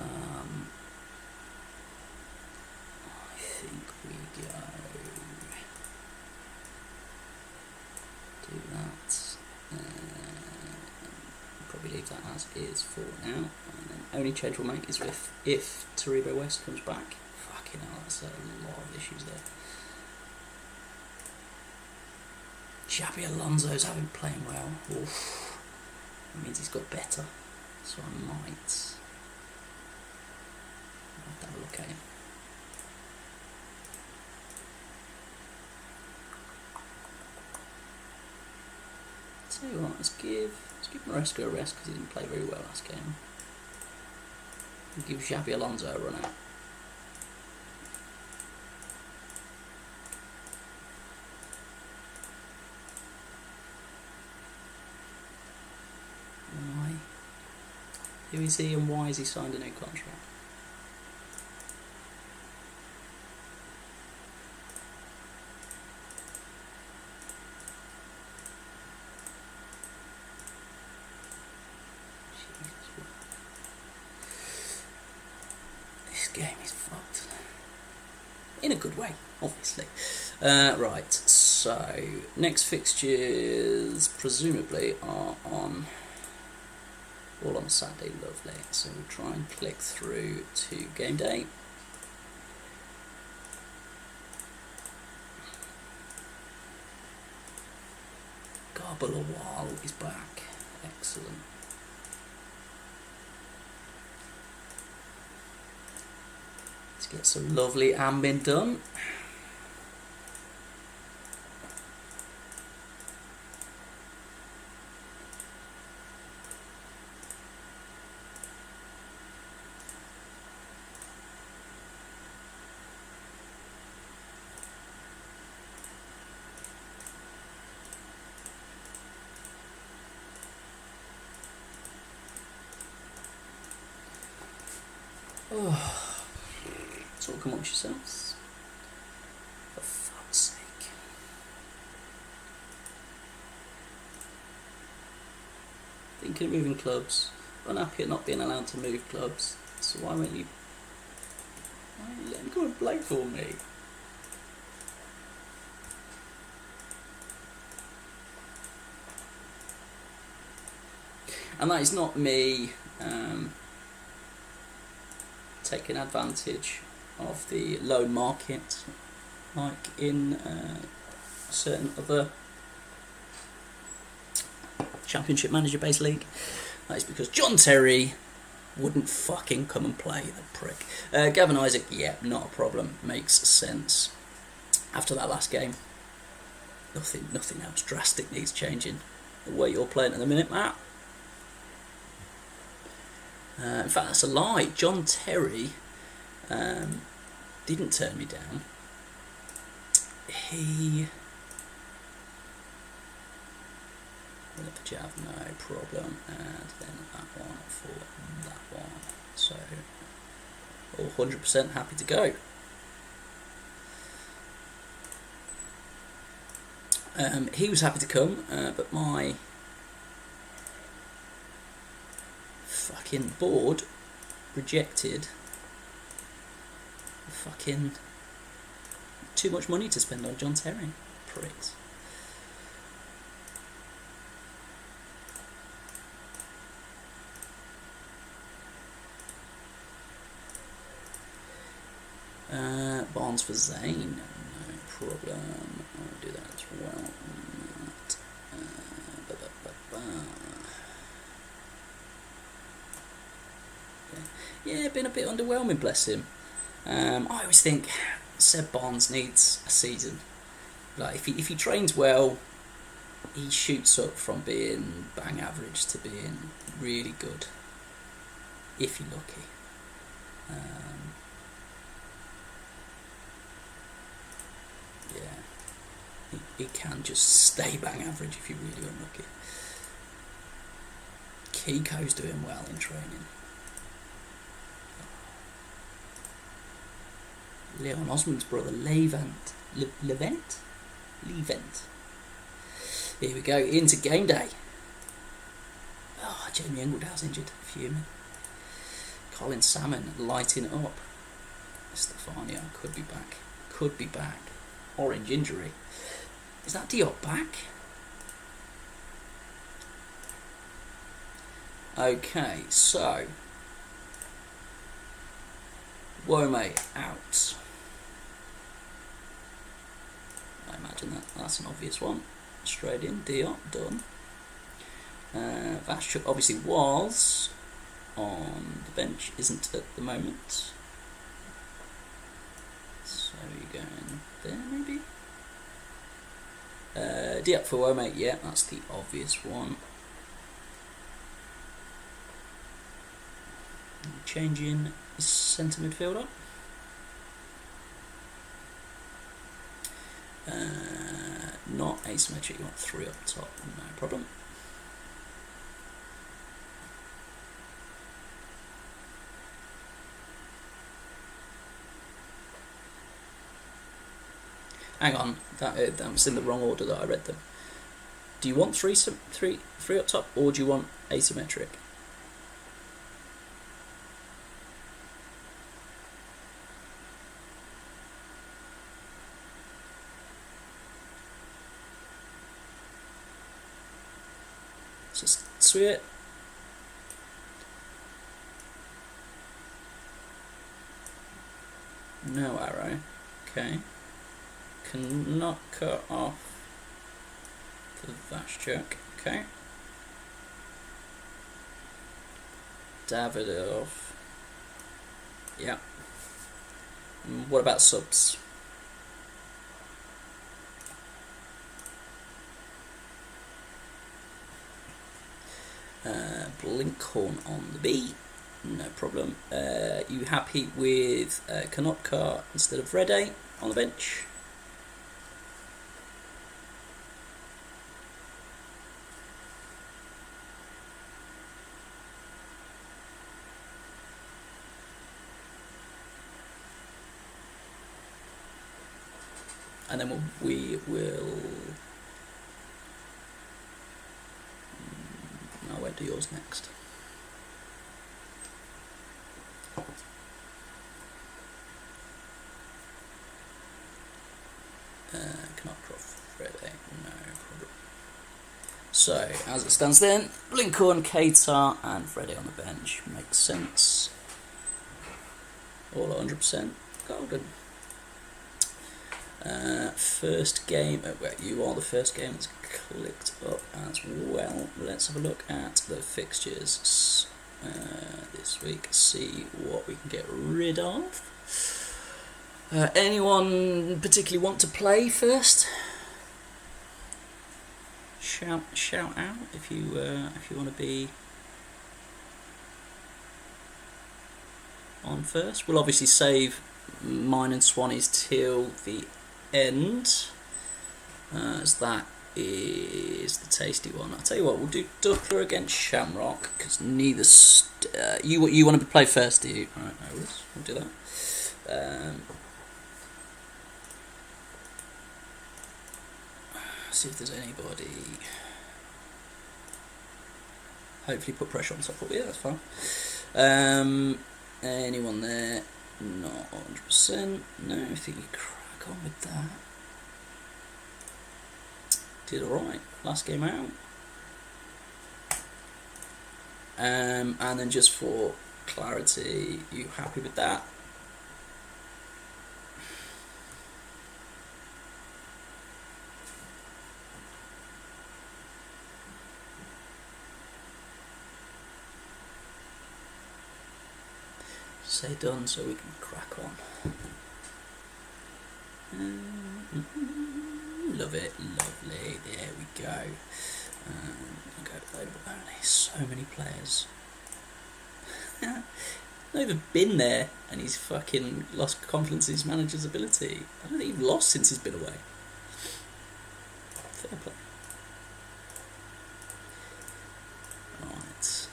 think we go do that. Probably leave that as is for now. And then only change we'll make is if Taribo West comes back. Fucking hell, that's a lot of issues there. Xabi Alonso's having playing well. Oof. That means he's got better. So I might have a look at him. Tell you what, let's give Maresca a rest because he didn't play very well last game. We'll give Xabi Alonso a run out. Who is he and why has he signed a new contract? This game is fucked. In a good way, obviously. Right, so next fixtures presumably are on all on Saturday, lovely. So we'll try and click through to game day. Garbalawal is back. Excellent. Let's get some lovely admin done. Oh, talk amongst yourselves. For fuck's sake. Thinking of moving clubs. Unhappy at not being allowed to move clubs. So why won't you let him go and play for me? And that is not me taking advantage of the loan market like in certain other Championship Manager based league. That is because John Terry wouldn't fucking come and play, the prick. Gavin Isaac, yeah, not a problem, makes sense. After that last game, nothing else drastic needs changing. the way you're playing at the minute, Matt. In fact, that's a lie. John Terry didn't turn me down. He... for Jav, no problem. And then that one for that one. So, all 100% happy to go. He was happy to come, but my fucking board rejected fucking too much money to spend on John Terry. Pricks. Bonds for Zane, no problem. I'll do that as well. Yeah, been a bit underwhelming, bless him. I always think Seb Barnes needs a season. Like if he trains well, he shoots up from being bang average to being really good, if you're lucky. Yeah, he can just stay bang average if you're really unlucky. Kiko's doing well in training. Leon Osmond's brother, Levent. Here we go, into game day. Oh, Jamie Engledow's injured, fuming. Colin Salmon lighting up. Stefania could be back. Orange injury. Is that Diop back? Okay, so Wome out. I imagine that's an obvious one. Straight in, Diop, done. Vashchuk obviously was on the bench, isn't at the moment. So you're going there maybe? Diop for Wome, yeah, that's the obvious one. Changing centre midfielder. Not asymmetric, you want 3 up top, no problem. Hang on, that was in the wrong order that I read them. Do you want three up top, or do you want asymmetric? Just sweet. No arrow. Okay. Cannot cut off the Vashchuk. Okay. Davidov. Yeah. What about subs? Blinkhorn on the B, no problem. You happy with Konopka instead of Rede on the bench? And then we will... I won't do yours next. Knockoff, Rede, no problem. So, as it stands then, Blinkhorn, Keita and Rede on the bench. Makes sense. All 100% golden. First game, well, you are the first game that's clicked up as well. Let's have a look at the fixtures this week, see what we can get rid of. Anyone particularly want to play first? shout out if you want to be on first. We'll obviously save mine and Swanee's till the end, as that is the tasty one. I'll tell you what, we'll do Duckler against Shamrock, because neither you want to play first, do you? Alright, no worries, we'll do that. See if there's anybody. Hopefully put pressure on top of it. Yeah, that's fine. Anyone there? Not 100%. No, I think you crack on with that. Did alright. Last game out. And then just for clarity, you happy with that? Say done so we can crack on. Love it, lovely. There we go. Go available only. So many players. Not even been there, and he's fucking lost confidence in his manager's ability. I don't think he's lost since he's been away. Fair play. Right.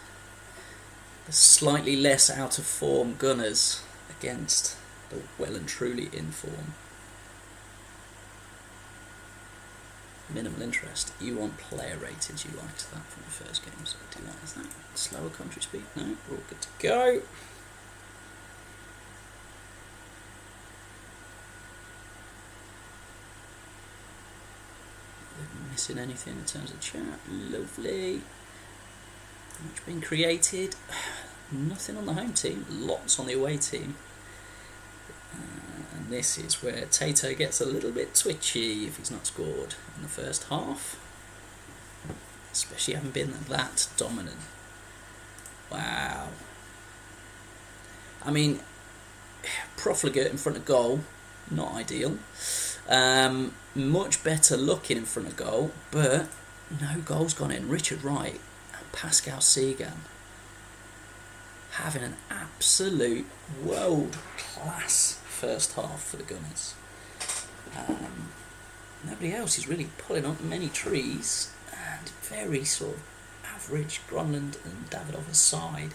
The slightly less out of form Gunners against the well and truly in form. Minimal interest. You want player rated. You liked that from the first game, so do that. Is that slower country speed? No, we're all good to go. Missing anything in terms of chat? Lovely. Much being created. Nothing on the home team. Lots on the away team. And this is where Tato gets a little bit twitchy if he's not scored in the first half. Especially having been that dominant. Wow. I mean, profligate in front of goal, not ideal. Much better looking in front of goal, but no goals gone in. Richard Wright and Pascal Segan having an absolute world-class first half for the Gunners. Nobody else is really pulling up many trees, and very sort of average Gronland and Davidoff aside.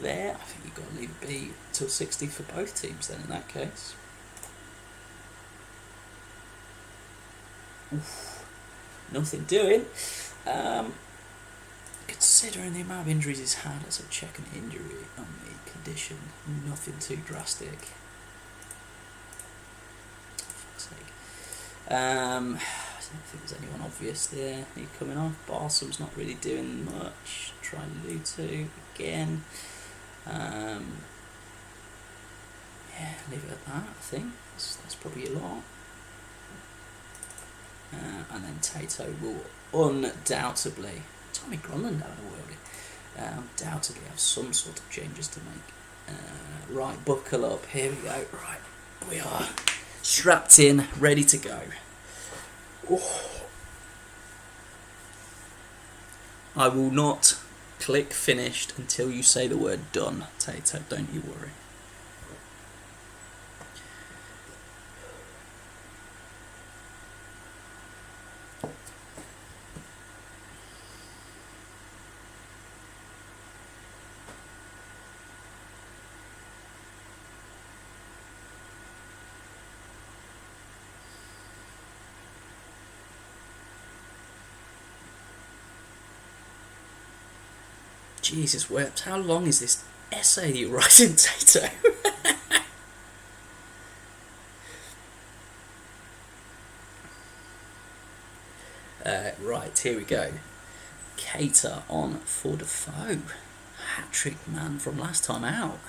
There, I think you've got to leave it be till 60 for both teams then in that case. Oof, nothing doing. Considering the amount of injuries he's had, let's have a check an injury on the condition. Nothing too drastic. For fuck's sake. I don't think there's anyone obvious there. He coming off. Barsum's not really doing much. Try Luto again. Yeah, leave it at that, I think. That's probably a lot. And then Tato will undoubtedly, Tommy Grunland out of the world, undoubtedly have some sort of changes to make. Right, buckle up, here we go. Right, we are strapped in, ready to go. Oh. I will not click finished until you say the word done, Tato, don't you worry. Jesus wept, how long is this essay that you're writing, Tato? Right, here we go. Cater on for Defoe. Hat-trick man from last time out.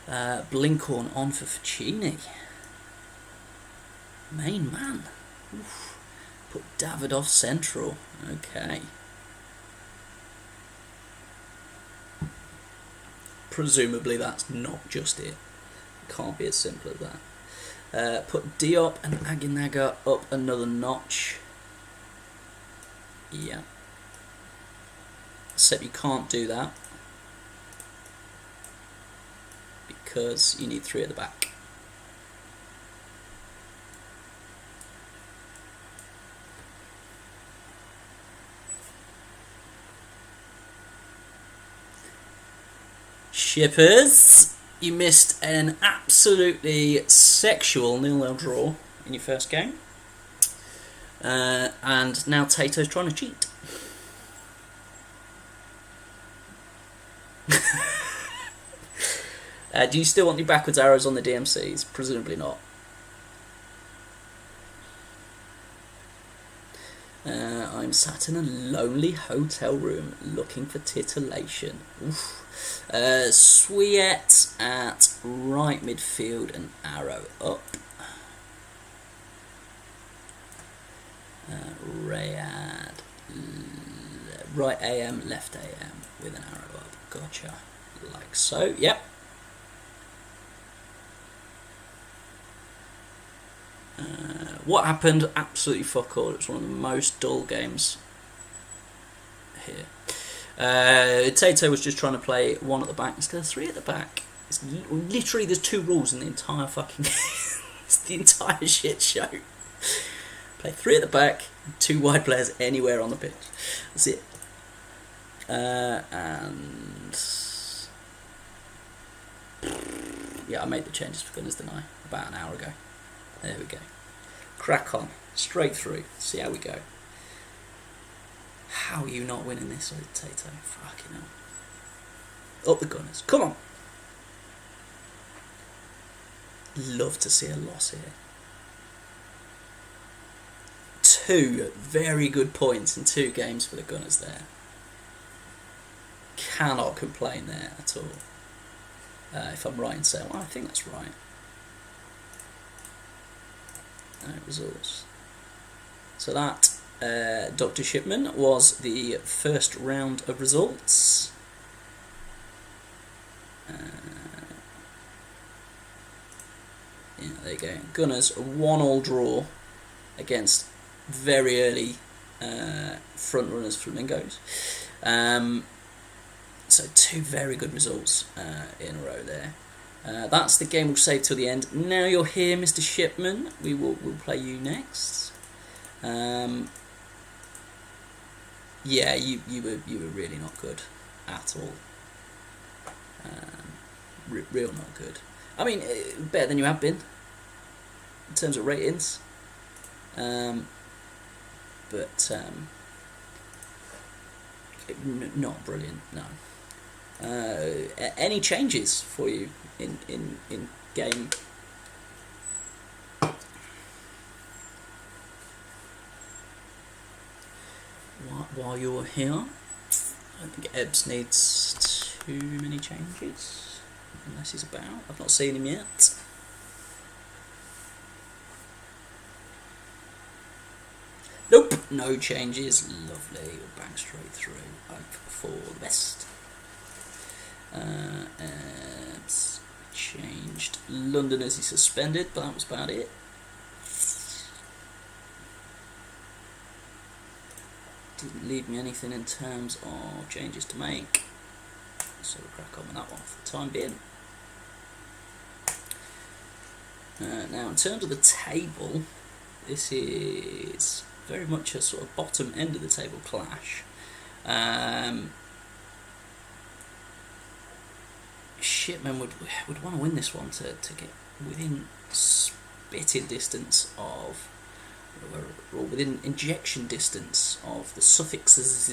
Blinkhorn on for Ficini. Main man. Oof. Put Davidoff central. Okay. Presumably that's not just it. Can't be as simple as that. Put Diop and Aguinaga up another notch. Yeah. Except you can't do that because you need 3 at the back. Shippers, you missed an absolutely sexual 0-0 draw in your first game. And now Tato's trying to cheat. Do you still want your backwards arrows on the DMCs? Presumably not. I'm sat in a lonely hotel room looking for titillation. Swiet at right midfield and arrow up. Rayad right AM, left AM with an arrow up. Gotcha. Like so. Yep. What happened? Absolutely fuck all. It's one of the most dull games here. Tato was just trying to play 1 at the back instead of 3 at the back. It's literally, there's 2 rules in the entire fucking game. It's the entire shit show. Play 3 at the back, 2 wide players anywhere on the pitch. That's it. And yeah, I made the changes for goodness, didn't I? About an hour ago. There we go. Crack on. Straight through. See how we go. How are you not winning this, Tato? Fucking hell. Up the Gunners. Come on. Love to see a loss here. 2 very good points in 2 games for the Gunners there. Cannot complain there at all. If I'm right in saying, well, I think that's right. Results. So that Dr. Shipman was the first round of results. Yeah, there you go. Gunners, a 1-1 draw against very early front runners Flamingos. So 2 very good results in a row there. That's the game we'll save till the end. Now you're here, Mr. Shipman. We'll play you next. Yeah, you were really not good at all. Real not good. I mean, better than you have been in terms of ratings. But not brilliant. No. Any changes for you in game? While you're here, I don't think Ebbs needs too many changes, unless he's about. I've not seen him yet. Nope, no changes. Lovely. We'll bang straight through. Hope for the best. Changed. Londoners he suspended, but that was about it. Didn't leave me anything in terms of changes to make, so we'll crack on with that one for the time being. Now, in terms of the table, this is very much a sort of bottom end of the table clash. Shipman would want to win this one to get within spitting distance of, or within injection distance of the suffixes.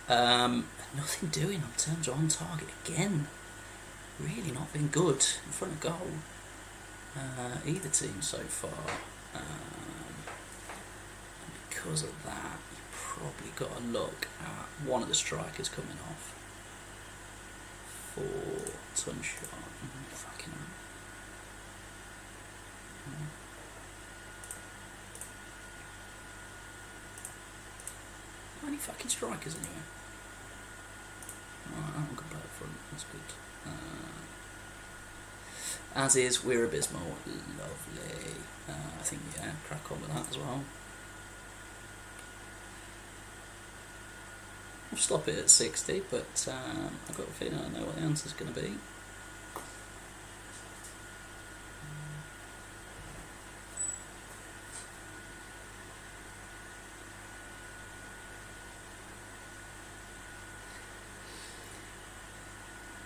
Nothing doing in terms of on target again. Really not been good in front of goal. Either team so far. And because of that, you've probably got to look at one of the strikers coming off. For Tunshot. Fucking hell. How many fucking strikers anyway? Alright, that one can play up front, that's good. As is, we're abysmal. Lovely. I think, yeah, crack on with that as well. I'll stop it at 60, but I've got a feeling I know what the answer's going to be.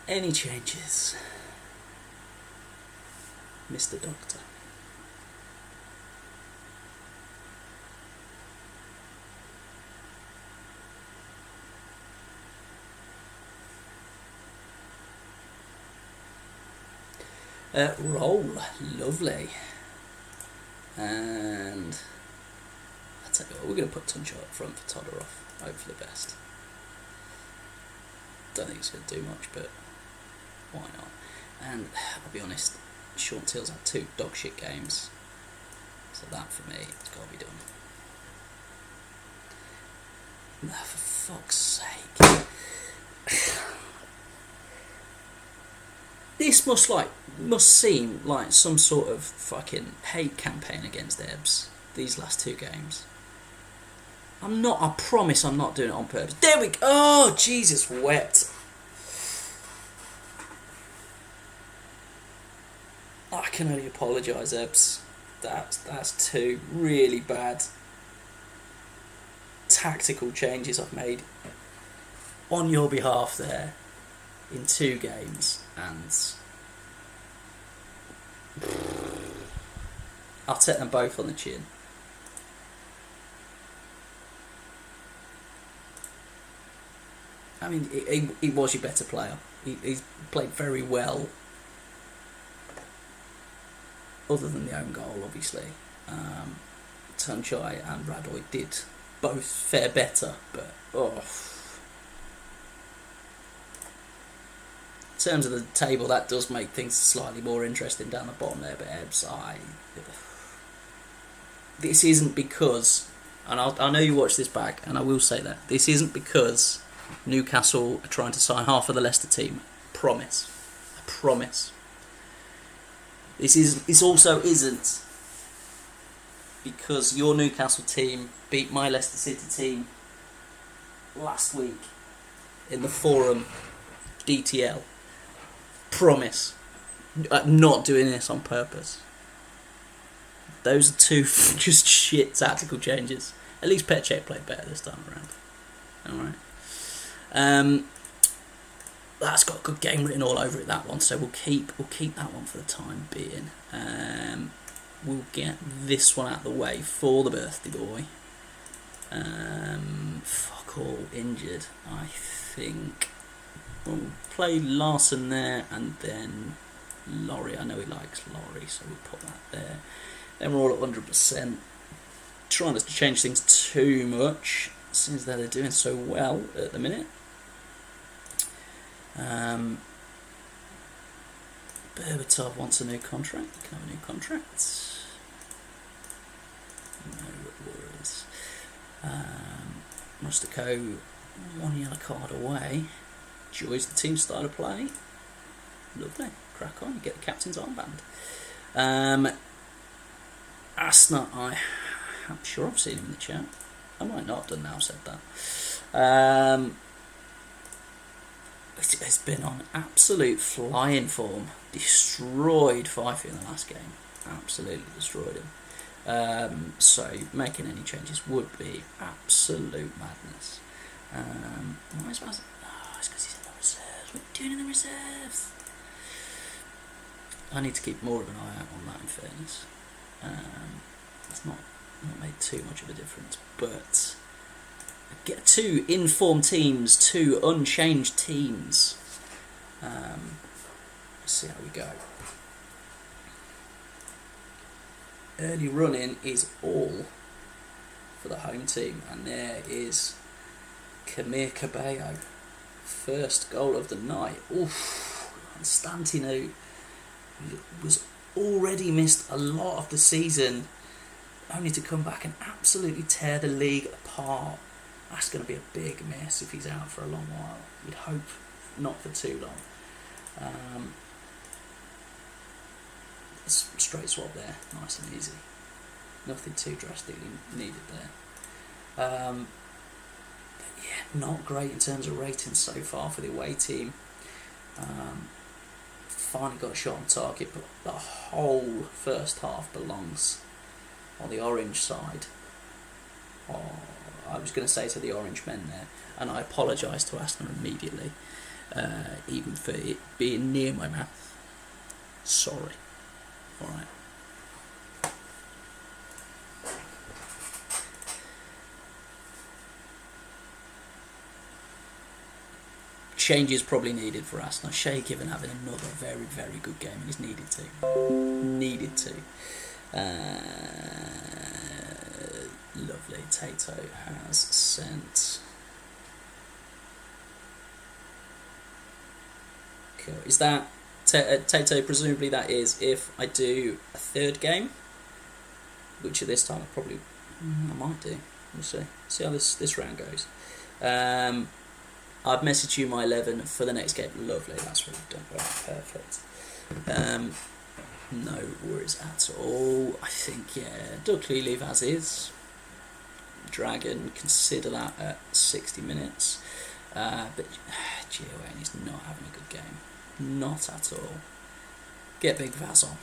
Any changes, Mr. Doctor? Roll, lovely. And I tell you what, we're going to put Tuncho up front for Todorov. Hope for the best. Don't think it's going to do much, but why not? And I'll be honest, Sean Till's had 2 dog shit games, so that for me has got to be done. Oh, for fuck's sake. This must seem like some sort of fucking hate campaign against Ebbs, these last 2 games. I promise I'm not doing it on purpose. There we go! Oh, Jesus wept. I can only apologise, Ebbs. That's 2 really bad tactical changes I've made on your behalf there in 2 games, and I'll take them both on the chin. I mean, he was your better player. He's played very well, other than the own goal, obviously. Tunchai and Radoy did both fare better, but in terms of the table, that does make things slightly more interesting down the bottom there. But Ebbs, this isn't because, and I know you watch this back, and I will say that this isn't because Newcastle are trying to sign half of the Leicester team. I promise. This also isn't because your Newcastle team beat my Leicester City team last week in the Forum DTL. Promise. I'm not doing this on purpose. Those are 2 just shit tactical changes. At least Petchek played better this time around. Alright. That's got a good game written all over it, that one, so we'll keep that one for the time being. We'll get this one out of the way for the birthday boy. Fuck all, injured, I think. We'll play Larson there, and then Laurie. I know he likes Laurie, so we'll put that there. Then we're all at 100%. Trying not to change things too much, since they're doing so well at the minute. Berbatov wants a new contract. He can have a new contract. No worries. Rustico, 1 yellow card away. Enjoys the team style of play. Lovely. Crack on. You get the captain's armband. Asna, I'm sure I've seen him in the chat. I might not have done now I've said that. It's been on absolute flying form. Destroyed Fifey in the last game. Absolutely destroyed him. So making any changes would be absolute madness. Why is Baz? Oh, it's because he's in the reserves. What are you doing in the reserves? I need to keep more of an eye out on that, in fairness. It's not made too much of a difference, but get 2 informed teams, 2 unchanged teams. Let's see how we go. Early running is all for the home team, and there is Kamir Cabello, first goal of the night. Oof, Constantino was already missed a lot of the season, only to come back and absolutely tear the league apart. That's going to be a big miss if he's out for a long while. You'd hope not for too long. Straight swap there, nice and easy. Nothing too drastically needed there. But yeah, not great in terms of ratings so far for the away team. Finally got a shot on target, but the whole first half belongs on the orange side. I was going to say to the orange men there, and I apologise to Arsenal immediately, even for it being near my mouth. Sorry. Alright. Changes probably needed for Arsenal. Shay Given having another very, very good game, and he's needed to. Lovely. Tato has sent. Cool. Is that Tato? Presumably that is if I do a third game, which at this time I might do. We'll see. See how this round goes. I'd message you my 11 for the next game. Lovely, that's what we've done. Right, perfect. No worries at all. I think, yeah, Dunkley leave as is. Dragon, consider that at 60 minutes. But GW13 is not having a good game. Not at all. Get Big Vaz on.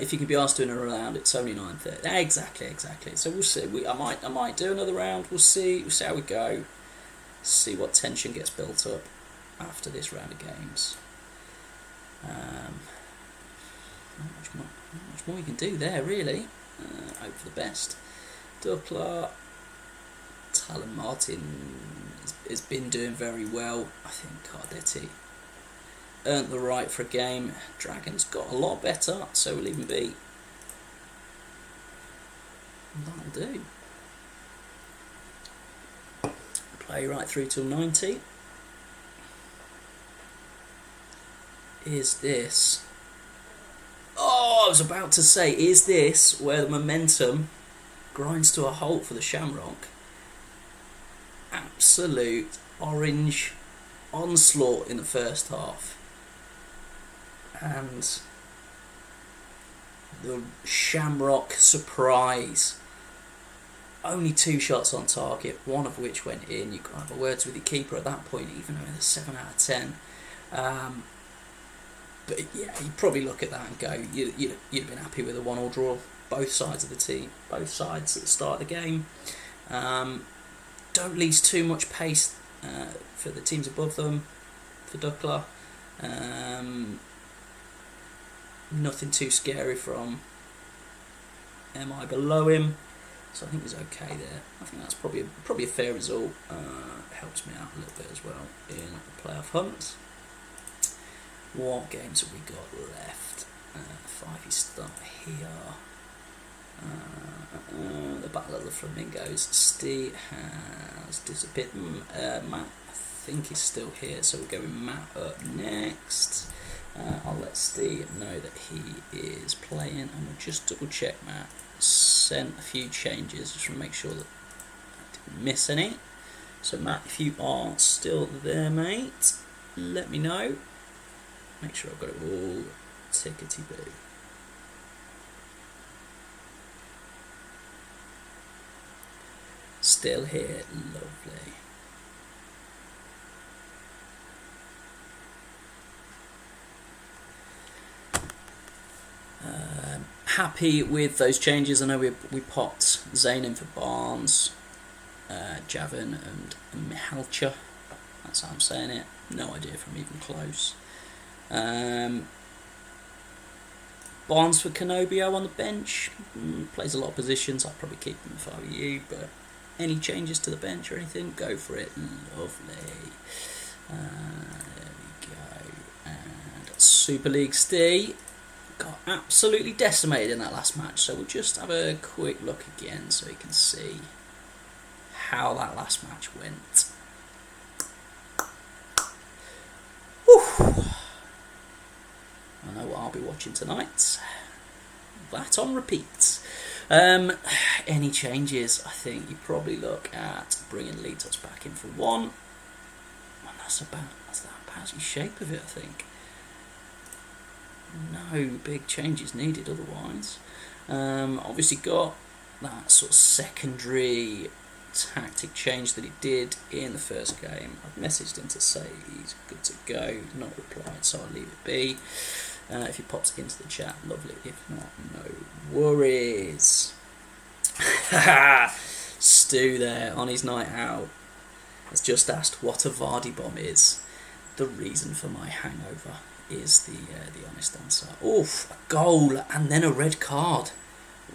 If you can be asked to do another round, it's only 9:30. Exactly. So we'll see. I might do another round. We'll see how we go. See what tension gets built up after this round of games. Not much more you can do there, really. Hope for the best. Duckler, Talon Martin has been doing very well. I think Cardetti earned the right for a game. Dragon's got a lot better, so we'll even be. That'll do. Play right through till 90. Is this? Oh, I was about to say, is this where the momentum grinds to a halt for the Shamrock? Absolute orange onslaught in the first half. And the Shamrock surprise. Only 2 shots on target, one of which went in. You can have a words with your keeper at that point, even though it's 7 out of 10. But yeah, you'd probably look at that and go, you'd have been happy with a 1-1 draw. Both sides of the team, both sides at the start of the game. Don't leave too much pace for the teams above them, for Duckler. Nothing too scary from MI below him, so I think he's okay there. I think that's probably a fair result. Helps me out a little bit as well in the playoff hunt. What games have we got left? 5 you start here. The Battle of the Flamingos. Steve has disappeared. Matt, I think he's still here, so we'll go with Matt up next. I'll let Steve know that he is playing, and we'll just double check Matt sent a few changes just to make sure that I didn't miss any. So Matt, if you are still there, mate, let me know. Make sure I've got it all tickety-boo. Still here, lovely. Happy with those changes. I know we popped Zane in for Barnes, Javin and Mihalcha. That's how I'm saying it. No idea if I'm even close. Barnes for Canobio on the bench. Plays a lot of positions. I'd probably keep him if I were you, but any changes to the bench or anything, go for it. Lovely. There we go. And Super League Steve got absolutely decimated in that last match, so we'll just have a quick look again so you can see how that last match went. Whew. I know what I'll be watching tonight. That on repeat. Any changes? I think you probably look at bringing Litos back in for 1. And that's about the shape of it, I think. No big changes needed otherwise. Obviously got that sort of secondary tactic change that he did in the first game. I've messaged him to say he's good to go, not replied, so I'll leave it be. If he pops into the chat, lovely. If not, no worries. Stu there on his night out has just asked what a Vardy bomb is. The reason for my hangover is the honest answer. Oof, a goal and then a red card.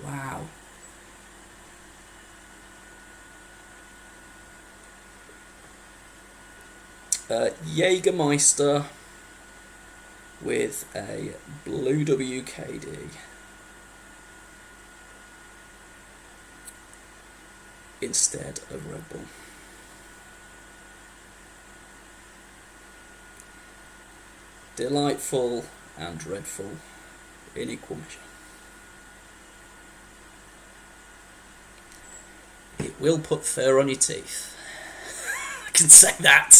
Wow. Jägermeister with a blue WKD instead of Red Bull. Delightful and dreadful in equal measure. It will put fur on your teeth. I can say that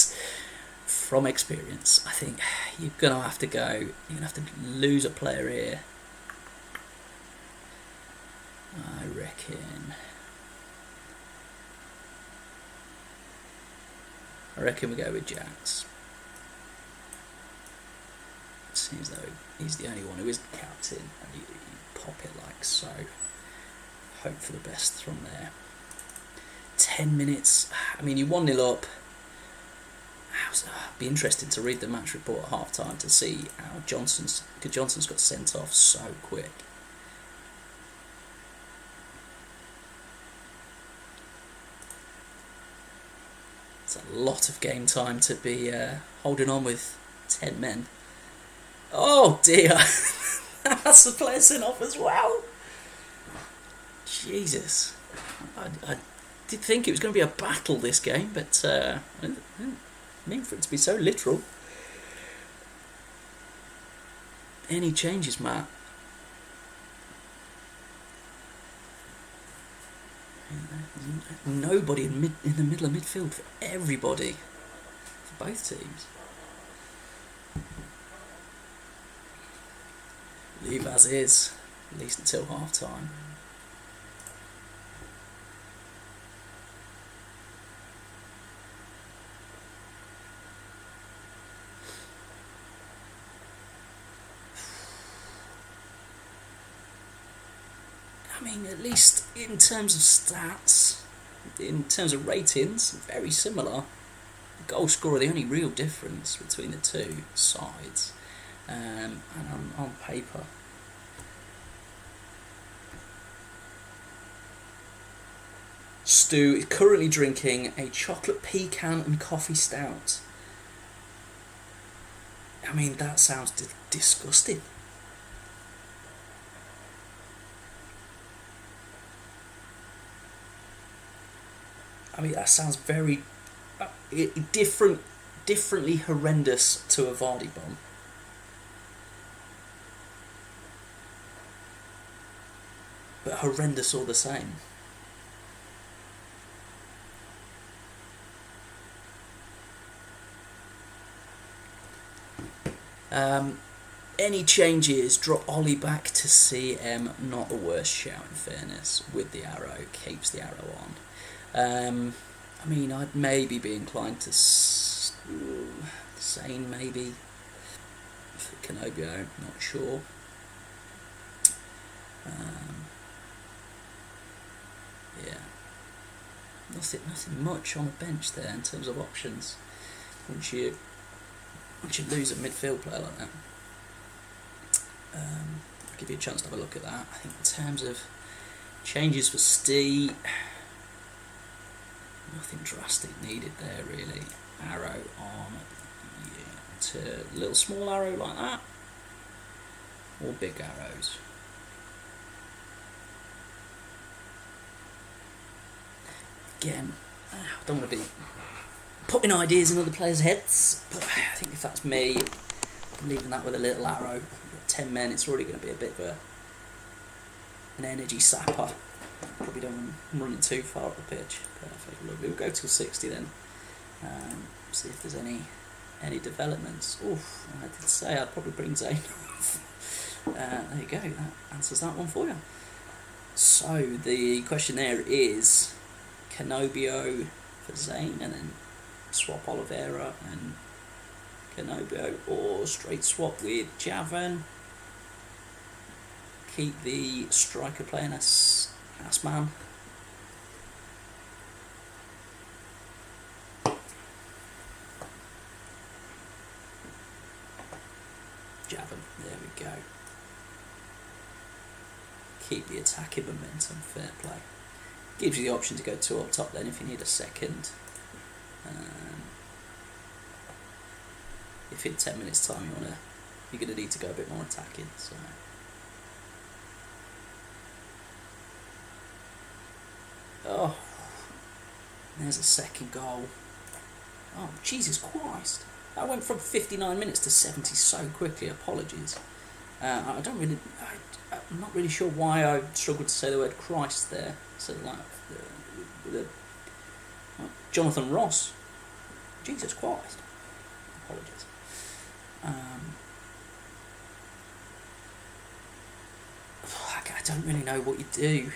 from experience. I think you're going to have to go, you're going to have to lose a player here. I reckon we go with Jax. Seems though he's the only one who isn't captain, and you pop it like so. Hope for the best from there. 10 minutes. I mean, you're 1-0 up. It'd be interesting to read the match report at half time to see how Johnson's got sent off so quick. It's a lot of game time to be holding on with 10 men. Oh dear, that's the player sent off as well. Jesus, I did think it was going to be a battle this game, but I didn't mean for it to be so literal. Any changes, Matt? Nobody in the middle of midfield for everybody, for both teams. Leave as is, at least until half time. I mean, at least in terms of stats, in terms of ratings, very similar. The goal scorer, the only real difference between the two sides. And on paper. Stu is currently drinking a chocolate pecan and coffee stout. I mean, that sounds disgusting. I mean, that sounds very differently horrendous to a Vardy bomb. But horrendous all the same. Any changes? Drop Ollie back to CM. Not the worst shout, in fairness. With the arrow, keeps the arrow on. I mean, I'd maybe be inclined to Sane, maybe. For Canobio, not sure. Yeah, nothing much on the bench there in terms of options. Once you lose a midfield player like that, I'll give you a chance to have a look at that. I think in terms of changes for Steve, nothing drastic needed there really. Arrow on, yeah, to a little small arrow like that, or big arrows. Again, I don't want to be putting ideas in other players' heads, but I think if that's me, I'm leaving that with a little arrow. We've got 10 men, it's already going to be a bit of an energy sapper. Probably don't want them running too far up the pitch. Perfect. We'll go till 60 then. See if there's any developments. Oof, I did say I'd probably bring Zane off. There you go, that answers that one for you. So the question there is Canobio for Zane, and then swap Oliveira and Canobio, or straight swap with Javan. Keep the striker playing as man. Javan, there we go. Keep the attacking momentum, fair play. Gives you the option to go 2 up top then if you need a second. If in 10 minutes time you're going to need to go a bit more attacking. So oh, there's a second goal. Oh, Jesus Christ. That went from 59 minutes to 70 so quickly. Apologies. I'm not really sure why I struggled to say the word Christ there. So like Jonathan Ross. Jesus Christ. Apologies. I don't really know what you do.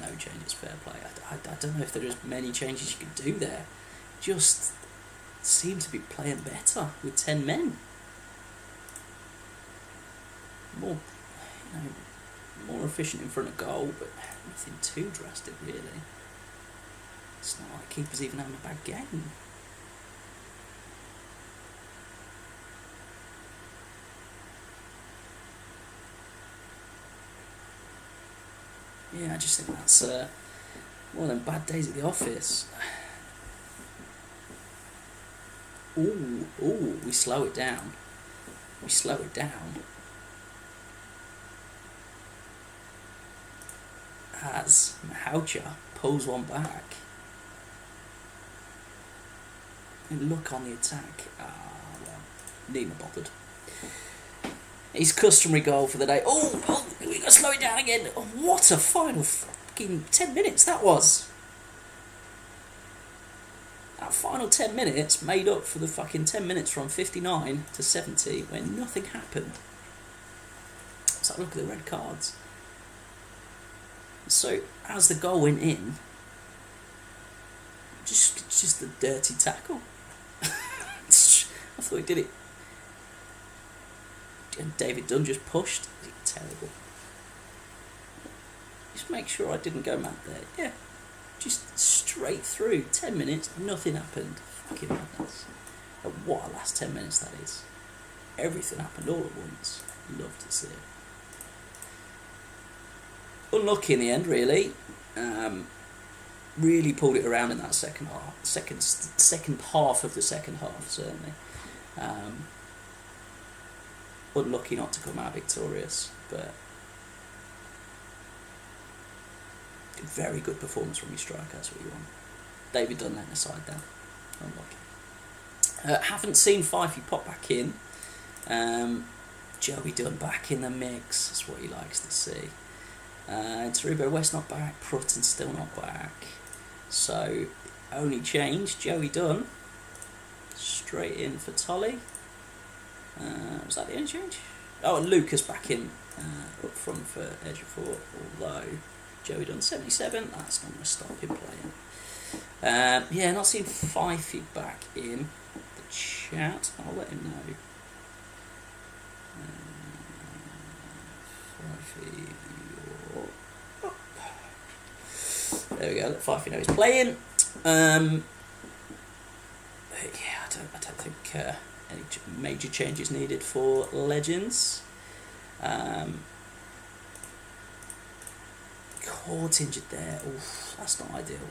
No changes, fair play. I don't know if there is many changes you can do there. Just seem to be playing better with 10 men. More efficient in front of goal, but nothing too drastic really. It's not like keepers even having a bad game. Yeah, I just think that's one of them bad days at the office. Ooh, we slow it down. As Mahoucha pulls one back. And look on the attack. Neither bothered. His customary goal for the day. Oh, we got to slow it down again. Oh, what a final fucking 10 minutes that was. That final 10 minutes made up for the fucking 10 minutes from 59 to 70 when nothing happened. So look at the red cards. So as the goal went in, just a dirty tackle. I thought he did it. And David Dunn just pushed. Terrible. Just make sure I didn't go mad there. Yeah. Just straight through. 10 minutes, nothing happened. Fucking madness. And what a last 10 minutes that is. Everything happened all at once. Love to see it. Unlucky in the end, really. Really pulled it around in that second half. Second half of the second half, certainly. Unlucky not to come out victorious, but very good performance from your striker, that's what you want. David Dunn letting the side down. Unlucky. Haven't seen Fifey pop back in. Joey Dunn back in the mix, that's what he likes to see. Tarubo West not back, Prutton still not back. So, only change, Joey Dunn straight in for Tolly. Was that the only change? Oh, and Lucas back in up front for Ejiofor, although Joey Dunn 77, that's not going to stop him playing. Yeah, not seeing Fifey back in the chat. I'll let him know. Fifey, there we go. Let Fifey know he's playing. Yeah, I don't think any major changes needed for Legends. Court injured there. Oof, that's not ideal.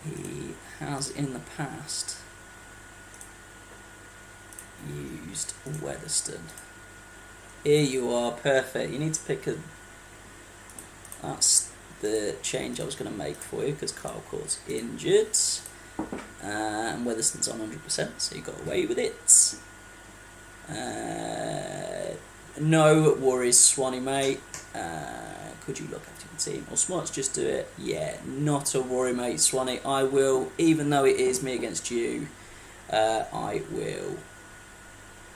He has in the past used Weatherston. Here you are, perfect. You need to pick a... That's the change I was going to make for you, because Kyle Court's injured. And Weatherston's on 100%, so you got away with it. No worries, Swanee, mate. could you look after your team? Or Smarts just do it? Yeah, not a worry, mate, Swanee. I will, even though it is me against you, I will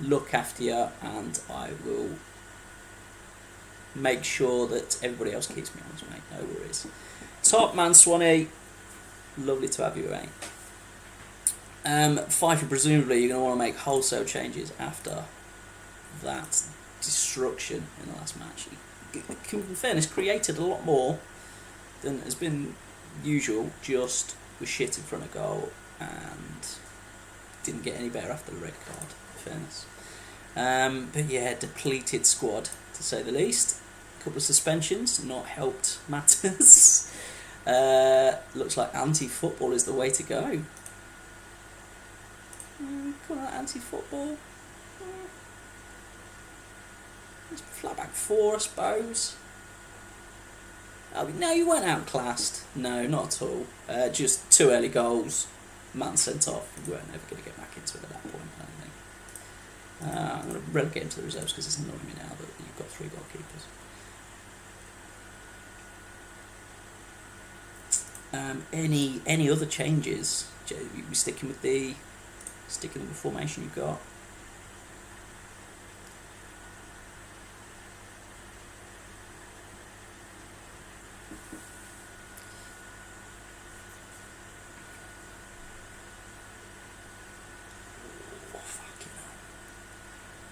look after you, and I will make sure that everybody else keeps me honest, mate. No worries. Top man, Swanee. Lovely to have you, mate. Fifer, presumably you're going to want to make wholesale changes after that destruction in the last match. In fairness, created a lot more than has been usual, just was shit in front of goal and didn't get any better after the red card, in fairness. But yeah, depleted squad, to say the least. A couple of suspensions, not helped matters. Looks like anti-football is the way to go. Call that anti-football. It's flat back 4, I suppose. No, you weren't outclassed. No, not at all. Just 2 early goals. Man sent off. We weren't ever going to get back into it at that point, I don't think. I'm going to relegate him to the reserves because it's annoying me now that you've got 3 goalkeepers. Any other changes? You sticking with the formation you've got?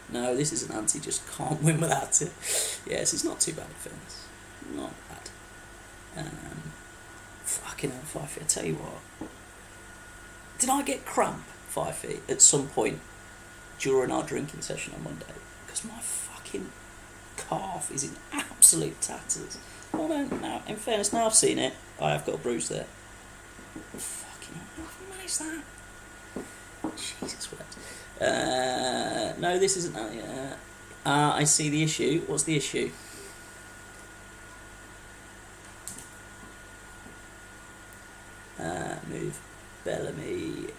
No, this is an anti, just can't win without it. Yes, it's not too bad in fairness. Not bad. Fucking hell, Fifey, I tell you what. Did I get cramp, Fifey, at some point during our drinking session on Monday? Because my fucking calf is in absolute tatters. Well, now, in fairness, now I've seen it, I have got a bruise there. Fucking hell, how have I managed that? Jesus Christ. No, this isn't that yet. I see the issue. What's the issue? Move Bellamy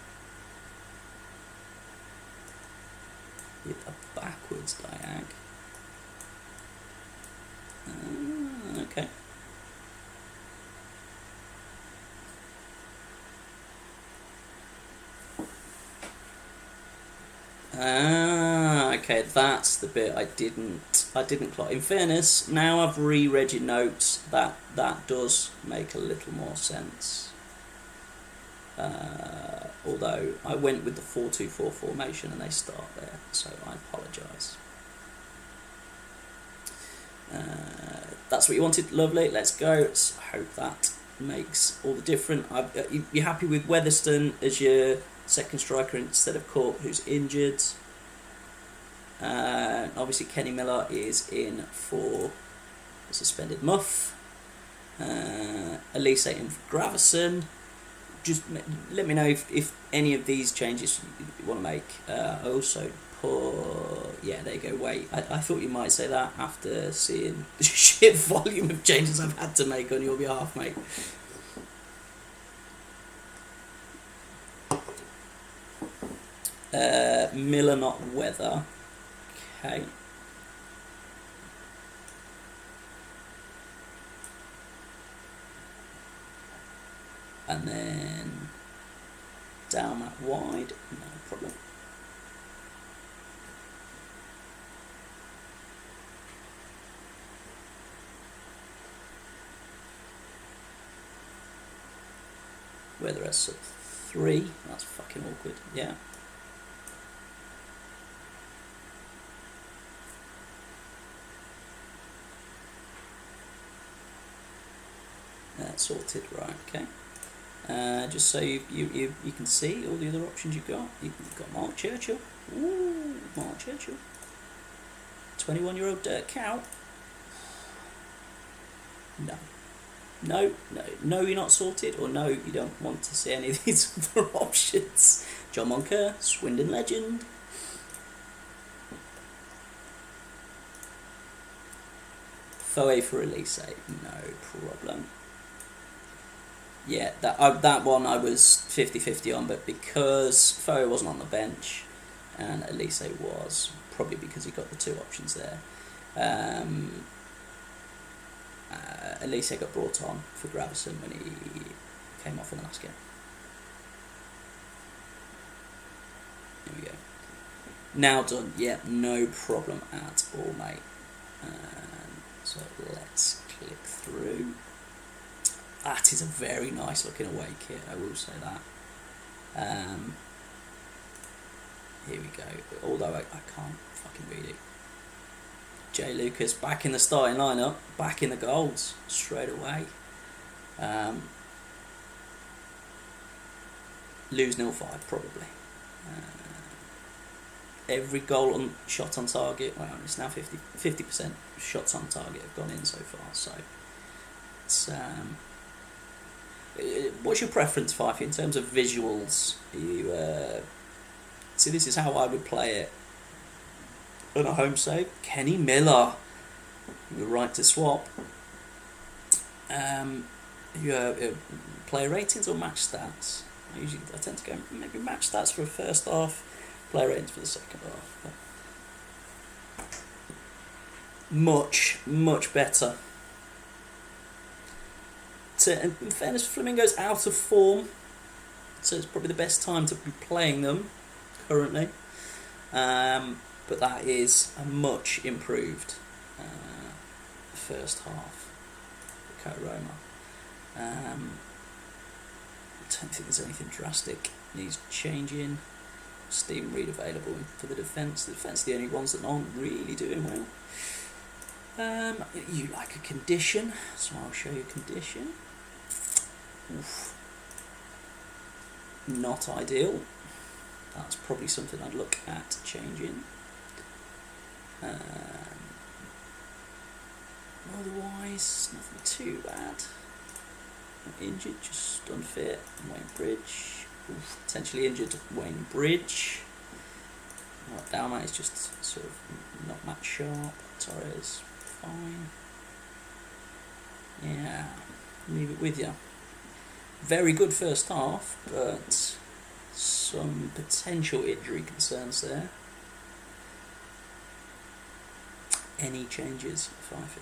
with a backwards diag. Okay. Okay, that's the bit I didn't clock. In fairness, now I've re-read notes, that does make a little more sense. Although I went with the 4-2-4 formation and they start there, so I apologise. That's what you wanted, lovely, let's go. Let's hope that makes all the difference. You're happy with Weatherston as your second striker instead of Court, who's injured. Obviously Kenny Miller is in for the suspended Muff. Elise in for Gravison. Just let me know if any of these changes you want to make. I also put, yeah, there you go, wait. I thought you might say that after seeing the sheer volume of changes I've had to make on your behalf, mate. Miller, not Weather. Okay. And then down that wide, no problem. Weather as 3, that's fucking awkward, yeah. Sorted, right, okay. Just so you can see all the other options you've got. You've got Mark Churchill. Ooh, Mark Churchill. 21-year-old dirt cow. No, you're not sorted, or no, you don't want to see any of these other options. John Moncur, Swindon legend. Foe for Elise, no problem. Yeah, that one I was 50-50 on, but because Foe wasn't on the bench and Elise was, probably because he got the 2 options there, Elise got brought on for Gravison when he came off in the last game. There we go. Now done. Yeah, no problem at all, mate. So let's click through. That is a very nice looking away kit, I will say that. Here we go. Although I can't fucking read it. Jay Lucas back in the starting lineup, back in the goals straight away. Lose 0-5 probably. Every goal on shot on target. Well, it's now 50% shots on target have gone in so far. So it's. What's your preference, Fife, in terms of visuals? You see, this is how I would play it. On a home save, Kenny Miller. You were right to swap. Player ratings or match stats? I tend to go maybe match stats for the first half, player ratings for the second half. Much better. In fairness, Flamingo's out of form, so it's probably the best time to be playing them currently. But that is a much improved first half for Co-Roma. I don't think there's anything drastic needs changing. Stephen Reed available for the defence. The defence are the only ones that aren't really doing well. You like a condition, so I'll show you a condition. Oof. Not ideal. That's probably something I'd look at changing. Otherwise, nothing too bad. Not injured, just unfit. Wayne Bridge. Oof, potentially injured Wayne Bridge. Right, Dalmat is just sort of not match sharp. Torres, fine. Yeah, leave it with you. Very good first half, but some potential injury concerns there. Any changes, Fifey?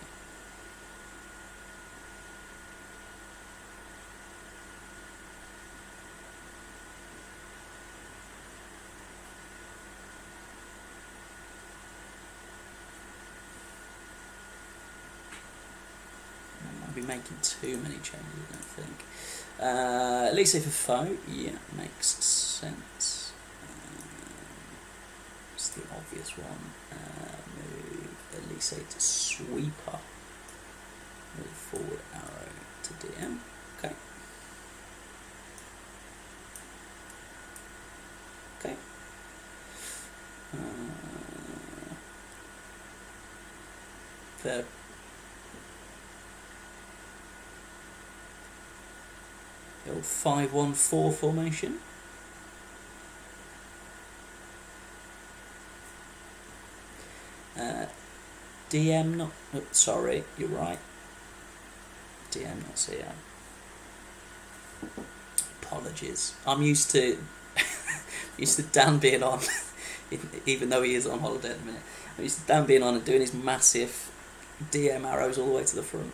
Be making too many changes, I don't think. Elise for Foe, yeah, makes sense. It's the obvious one. Move Elise to Sweeper. Move forward arrow to DM. Okay. Okay. Fair. The old 5-1-4 formation. DM not. Oh, sorry, you're right. DM not CM. Apologies. I'm used to Dan being on, even though he is on holiday at the minute. I'm used to Dan being on and doing his massive DM arrows all the way to the front.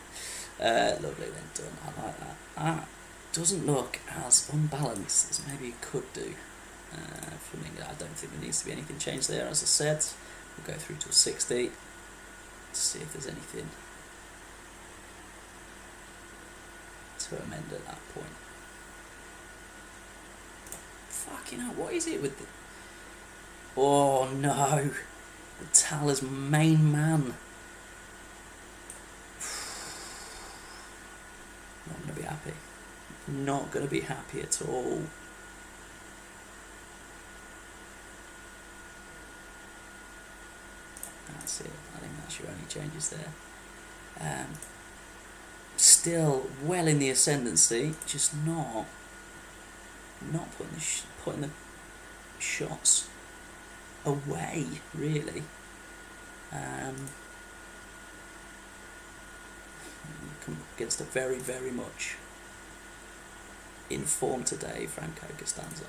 Lovely, then done. I like that. Doesn't look as unbalanced as maybe it could do. For me, I don't think there needs to be anything changed there. As I said, we'll go through till 60 to see if there's anything to amend at that point. Fucking hell, what is it with the... Oh no, the Tal's main man. Not going to be happy. Not going to be happy at all. That's it. I think that's your only changes there. Still well in the ascendancy, just not putting the shots away really. Come against a very, very much in form today, Franco Costanzo.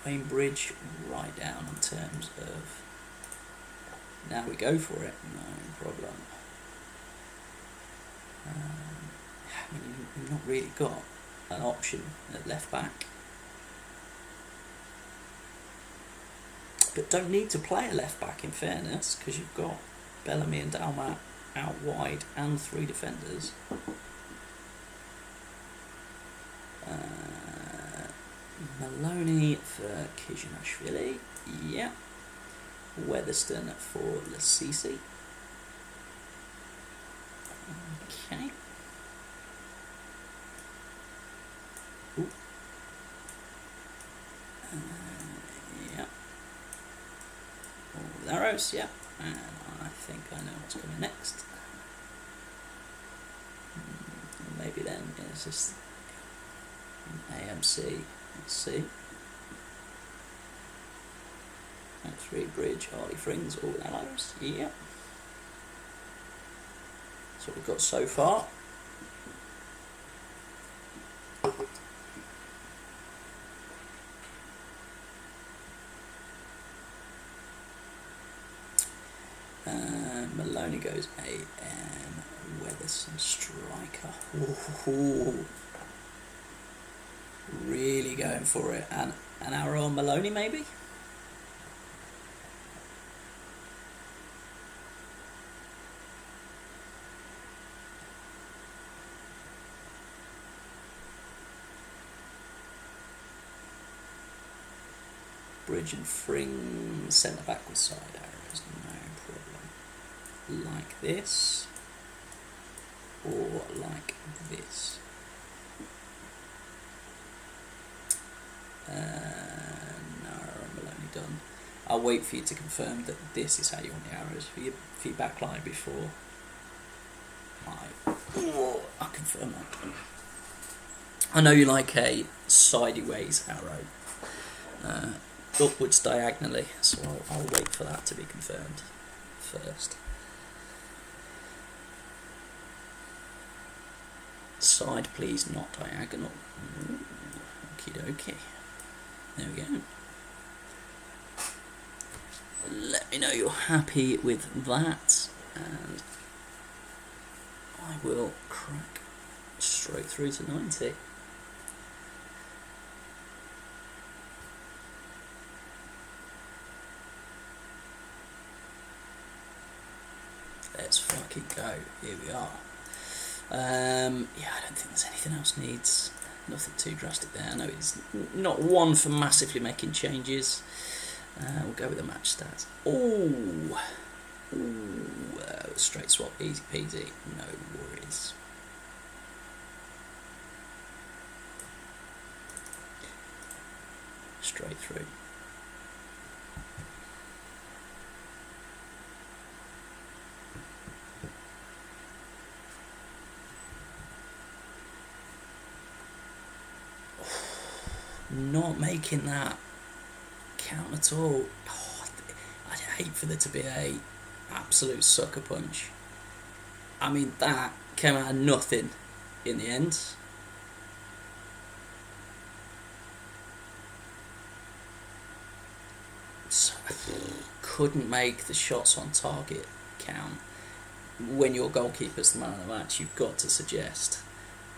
Bainbridge right down in terms of... Now we go for it, no problem. I mean, you've not really got an option at left back. But don't need to play a left back in fairness, because you've got Bellamy and Dalmat out wide and 3 defenders. Maloney for Kijunashvili, yeah. Weatherston for Lasisi. Okay. Ooh. Yeah. All with arrows, yeah. And I think I know what's coming next. Maybe then it's just AMC. Let's see. 3 bridge, Harley Frings, all with arrows. Yeah. That's what we've got so far. Maloney goes AM, Weatherston striker. Ooh. Really going for it. And an arrow on Maloney maybe? Bridge and Fring, centre back with side arrows, no problem. Like this, or like this. No, I'm only done. I'll wait for you to confirm that this is how you want the arrows for your backline before I confirm that. I know you like a sideways arrow. Upwards diagonally, so I'll wait for that to be confirmed first. Side please, not diagonal. Okie dokie. There we go. Let me know you're happy with that, and I will crack straight through to 90. Let's fucking go. Here we are. Yeah, I don't think there's anything else needs. Nothing too drastic there. I know it's not one for massively making changes. We'll go with the match stats. Ooh. Straight swap, easy peasy, no worries. Straight through. Not making that count at all. I'd hate for there to be a absolute sucker punch. I mean, that came out of nothing in the end. So, couldn't make the shots on target count. When your goalkeeper's the man of the match, you've got to suggest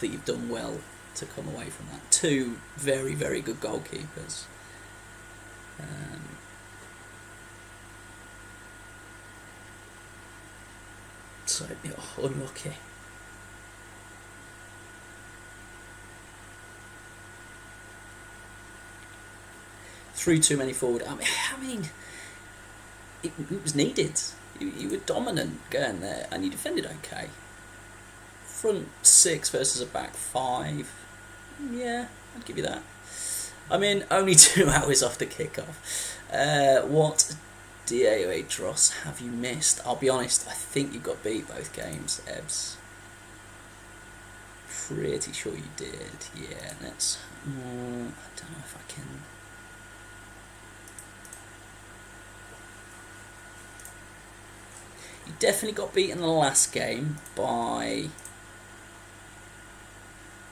that you've done well to come away from that. 2 very, very good goalkeepers. So, unlucky. Threw too many forward. I mean it was needed. You were dominant going there, and you defended okay. Front 6 versus a back 5. Yeah, I'd give you that. I mean, only 2 hours off the kickoff. What Dietros have you missed? I'll be honest, I think you got beat both games, Ebbs. Pretty sure you did. Yeah, let's... I don't know if I can... You definitely got beat in the last game by...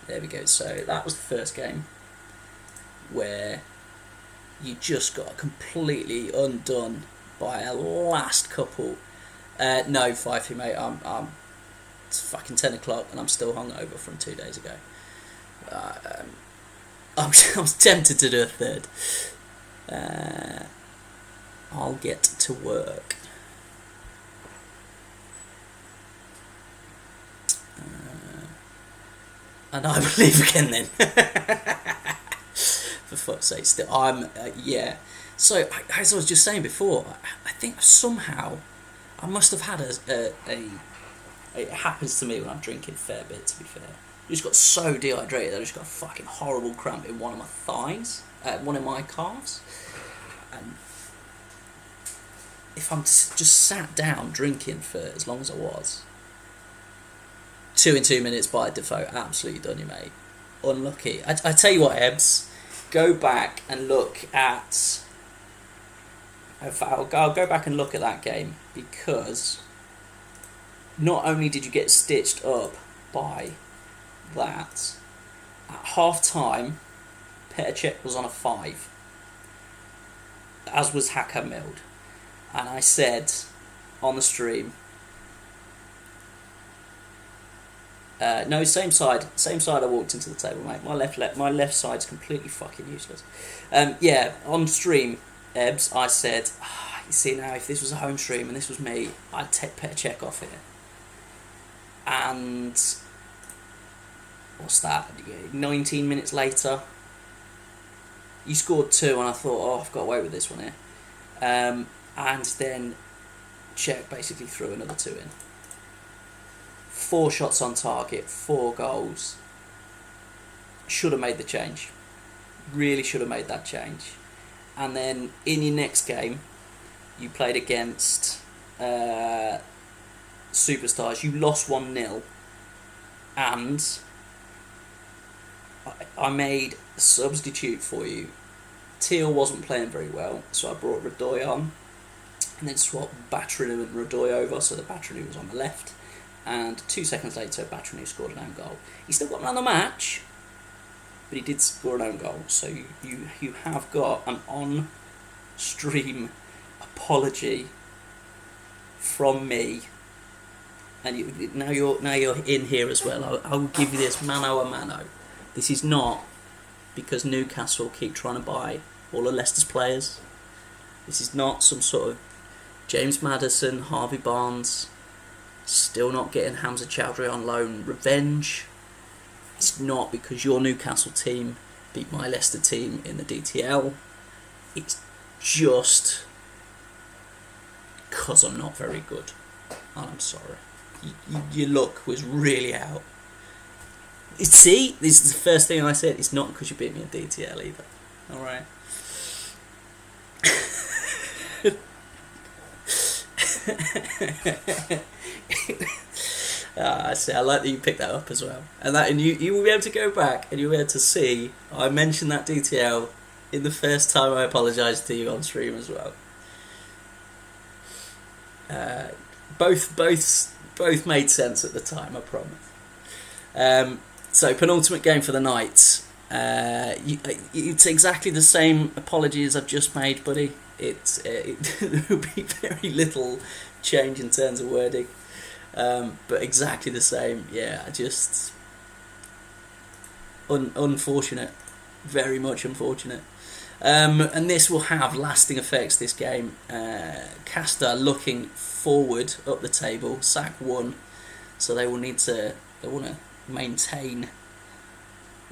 There we go. So that was the first game where you just got completely undone by a last couple. No, Fifey, mate, it's fucking 10 o'clock and I'm still hungover from 2 days ago. I was tempted to do a third. I'll get to work. And I will leave again then. For fuck's sake, still, yeah. So, as I was just saying before, I think somehow I must have had it happens to me when I'm drinking a fair bit, to be fair. I just got so dehydrated that I just got a fucking horrible cramp in one of my thighs, one of my calves. And if I'm just sat down drinking for as long as I was, 2 in 2 minutes by default, absolutely done you, mate. Unlucky. I tell you what, Ebbs, go back and look at... I'll go back and look at that game, because not only did you get stitched up by that, at half time, Petr Cech was on a 5, as was Hakan Mild. And I said on the stream, no, same side I walked into the table, mate. My left side's completely fucking useless. Yeah, on stream, Ebbs, I said, you see now, if this was a home stream and this was me, I'd take Petr Cech off here. And what's that? 19 minutes later, you scored 2, and I thought, I've got away with this one here. And then Cech basically threw another 2 in. 4 shots on target, 4 goals. Should have made the change. Really should have made that change. And then in your next game, you played against Superstars. You lost 1-0, and I made a substitute for you. Teal wasn't playing very well, so I brought Radoy on, and then swapped Batrinu and Radoy over, so the Batrinu was on the left. And 2 seconds later, Batrinu scored an own goal. He still got man of the match, but he did score an own goal. So you have got an on-stream apology from me, and now you're in here as well. I will give you this mano a mano. This is not because Newcastle keep trying to buy all of Leicester's players. This is not some sort of James Maddison, Harvey Barnes, still not getting Hamza Chowdhury on loan revenge. It's not because your Newcastle team beat my Leicester team in the DTL. It's just because I'm not very good. And I'm sorry. Your luck was really out. See, this is the first thing I said. It's not because you beat me in DTL either. Alright. See, I like that you picked that up as well, and you will be able to go back and you'll be able to see I mentioned that DTL in the first time I apologised to you on stream as well. Both made sense at the time, I promise. So penultimate game for the night. It's exactly the same apology as I've just made, buddy. There will be very little change in terms of wording, but exactly the same. Yeah, just unfortunate, very much unfortunate. And this will have lasting effects. This game, Castor looking forward up the table, sack 1, so they want to maintain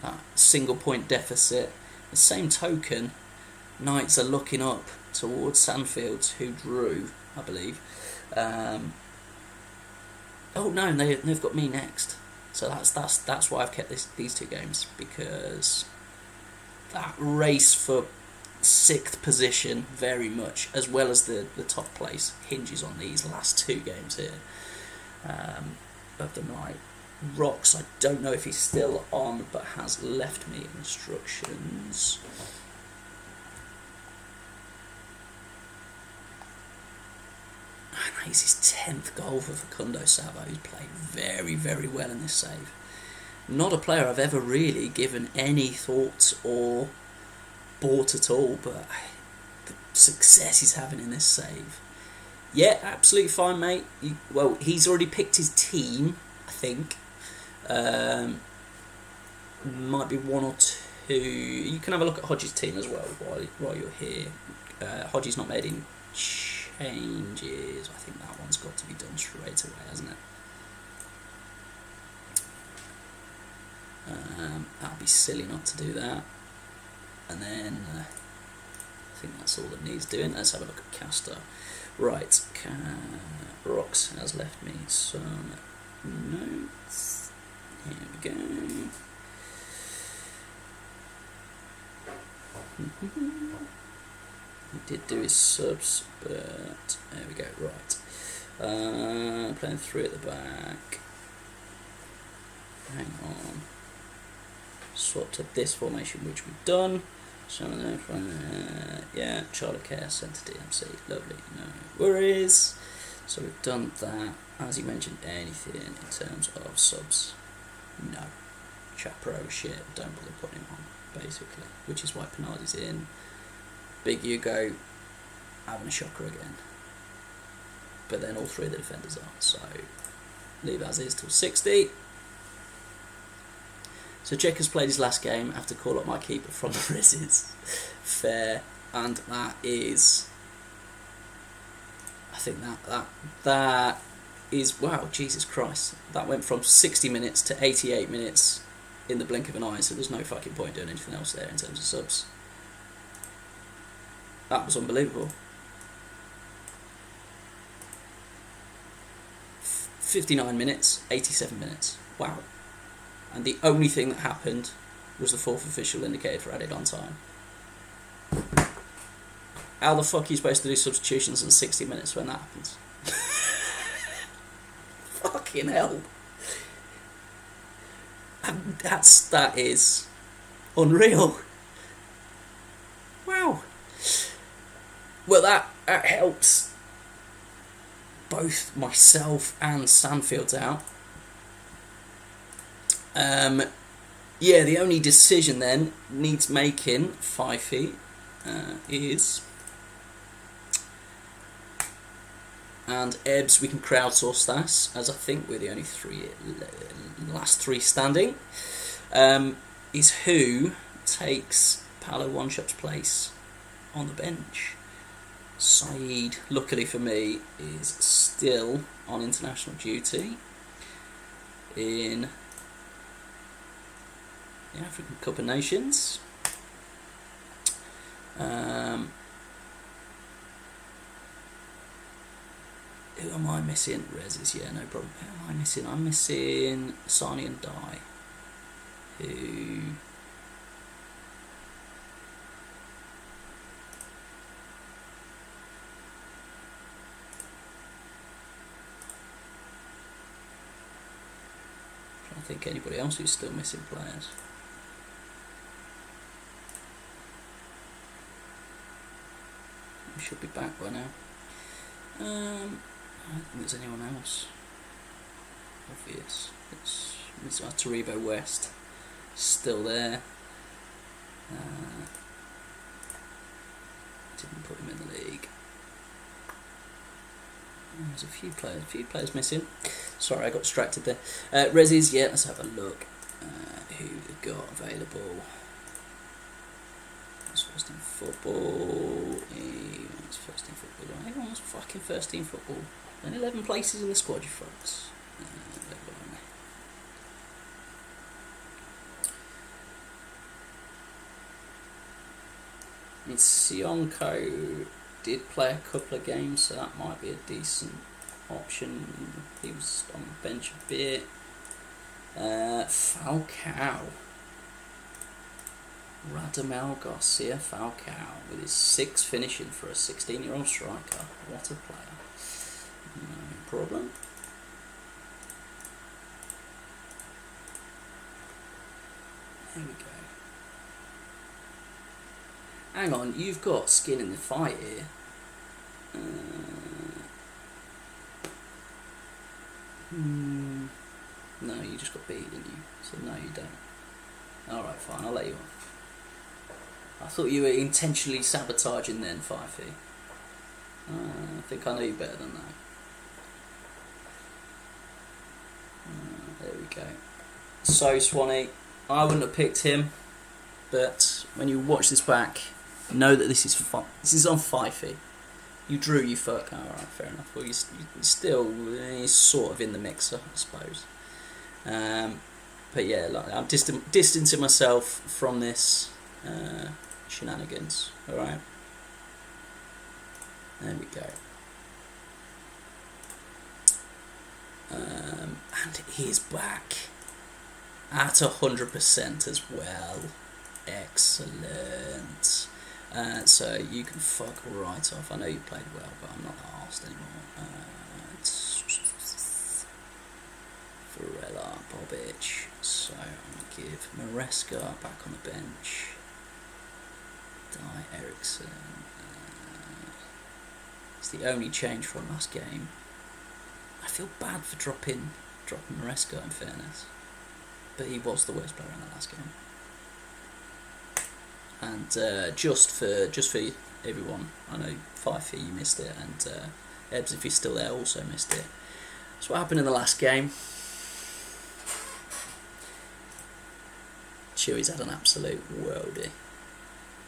that single point deficit. The same token, Knights are looking up towards Sandfields, who drew, I believe. Oh no, they've got me next. So that's why I've kept these 2 games, because that race for 6th position very much, as well as the top place, hinges on these last 2 games here of the night. Rocks, I don't know if he's still on, but has left me instructions. It's his 10th goal for Facundo Savo. He's played very, very well in this save. Not a player I've ever really given any thought or bought at all, but the success he's having in this save. Yeah, absolutely fine, mate. Well, he's already picked his team, I think. Might be one or two. You can have a look at Hodges' team as well while you're here. Hodges not made any changes. I think that one's got to be done straight away, hasn't it? That'd be silly not to do that. And then I think that's all that needs doing. Let's have a look at Caster. Right, Rox has left me some notes. Here we go. He did do his subs, but there we go. Right, playing 3 at the back. Hang on. Swapped to this formation, which we've done. So yeah, Charlotte Care, centre DMC, lovely, no worries. So we've done that. As you mentioned, anything in terms of subs? No. Chapro shit, don't bother putting him on, basically. Which is why Penardi's in. Big Hugo having a shocker again. But then all 3 of the defenders are, so leave as is till 60. So Jack has played his last game after call up my keeper from the Rizzes. Fair, and that is, I think that is, wow, Jesus Christ. That went from 60 minutes to 88 minutes in the blink of an eye, so there's no fucking point doing anything else there in terms of subs. That was unbelievable. 59 minutes, 87 minutes. Wow. And the only thing that happened was the 4th official indicated for added on time. How the fuck are you supposed to do substitutions in 60 minutes when that happens? Fucking hell. And that is unreal. Wow. Well, that helps both myself and Sandfields out. Yeah, the only decision then needs making 5 feet is, and Ebbs, we can crowdsource that, as I think we're the only last 3 standing, is who takes Paolo One-Shot's place on the bench. Saeed, luckily for me, is still on international duty in the African Cup of Nations. Who am I missing? Rezes, yeah, no problem. Who am I missing? I'm missing Sani and Dai, who I don't think anybody else who's still missing players. We should be back by now. I don't think there's anyone else obvious. It's Taribo West still there. Didn't put him in the league. There's a few players missing. Sorry, I got distracted there. Rezes, yeah, let's have a look who we've got available. That's first team football. It's first team football. Everyone's fucking first team football. Only 11 places in the squad, you folks. Sionko did play a couple of games, so that might be a decent option. He was on the bench a bit. Falcao. Radamel Garcia Falcao with his 6th finishing for a 16-year-old striker. What a player. No problem. There we go. Hang on, you've got skin in the fight here. No, you just got beat, didn't you? So no, you don't. Alright, fine, I'll let you off. I thought you were intentionally sabotaging then, Fifey. I think I know you better than that. There we go. So, Swanee, I wouldn't have picked him, but when you watch this back, know that this is on Fifey. You drew, you fuck. Alright, fair enough. Well, you're still sort of in the mixer, I suppose. But yeah, like, I'm distancing myself from this shenanigans. Alright. There we go. And he's back at 100% as well. Excellent. So you can fuck right off. I know you played well, but I'm not arsed anymore. Varela, Bobic. So I'm going to give Maresca back on the bench. Di Eriksson. It's the only change from last game. I feel bad for dropping Maresca, in fairness, but he was the worst player in the last game. And just for everyone, I know Fifey, you missed it, and Ebbs, if he's still there, also missed it. That's what happened in the last game. Chewy's had an absolute worldie.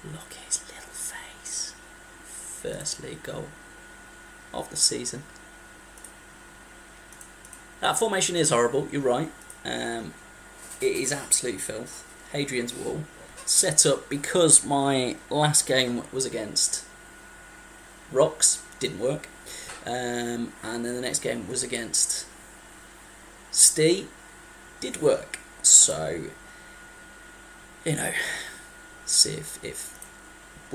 Look at his little face. First league goal of the season. That formation is horrible, you're right. It is absolute filth. Hadrian's Wall. Set up because my last game was against Rocks, didn't work. And then the next game was against Stee, did work. So, you know, see if it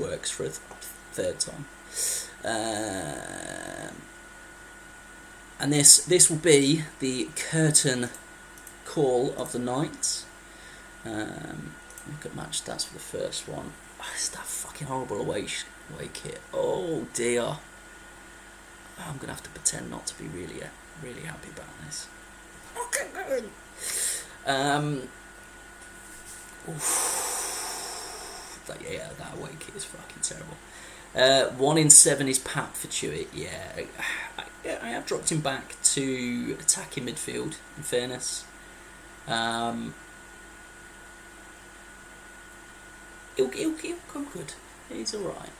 works for a third time. And this will be the curtain call of the night. Look at match stats for the first one. Oh, it's that fucking horrible away kit. Oh dear. I'm gonna have to pretend not to be really happy about this. Okay, good. That away kit is fucking terrible. 1 in 7 is Pap for Chewy. Yeah, I have dropped him back to attacking midfield, in fairness. He'll come good. He's alright.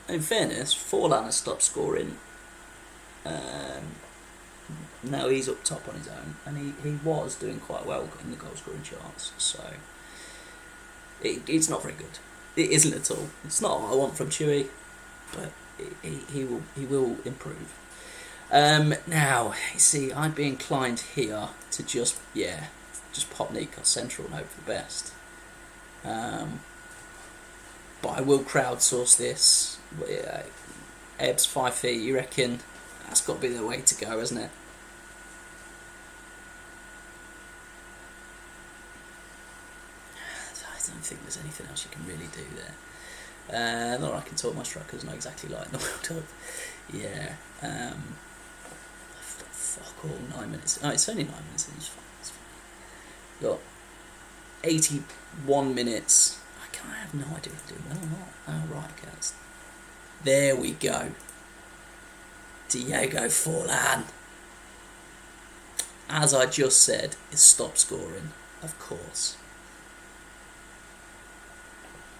In fairness, Forlan has stopped scoring. Now he's up top on his own, and he was doing quite well in the goal scoring charts. So it's not very good. It isn't at all. It's not what I want from Chewy, but he will improve. Now, you see, I'd be inclined here to just pop Nikos central and hope for the best. But I will crowdsource this. Ebbs 5 feet, you reckon that's got to be the way to go, hasn't it? I don't think there's anything else you can really do there. Not I can talk my strikers, not exactly like the World Cup. Yeah. Fuck all, 9 minutes. No, it's only 9 minutes. It's fine. Got 81 minutes. I have no idea if I'm doing well or not. Oh, right, guys. There we go. Diego Forlan. As I just said, is stop scoring, of course.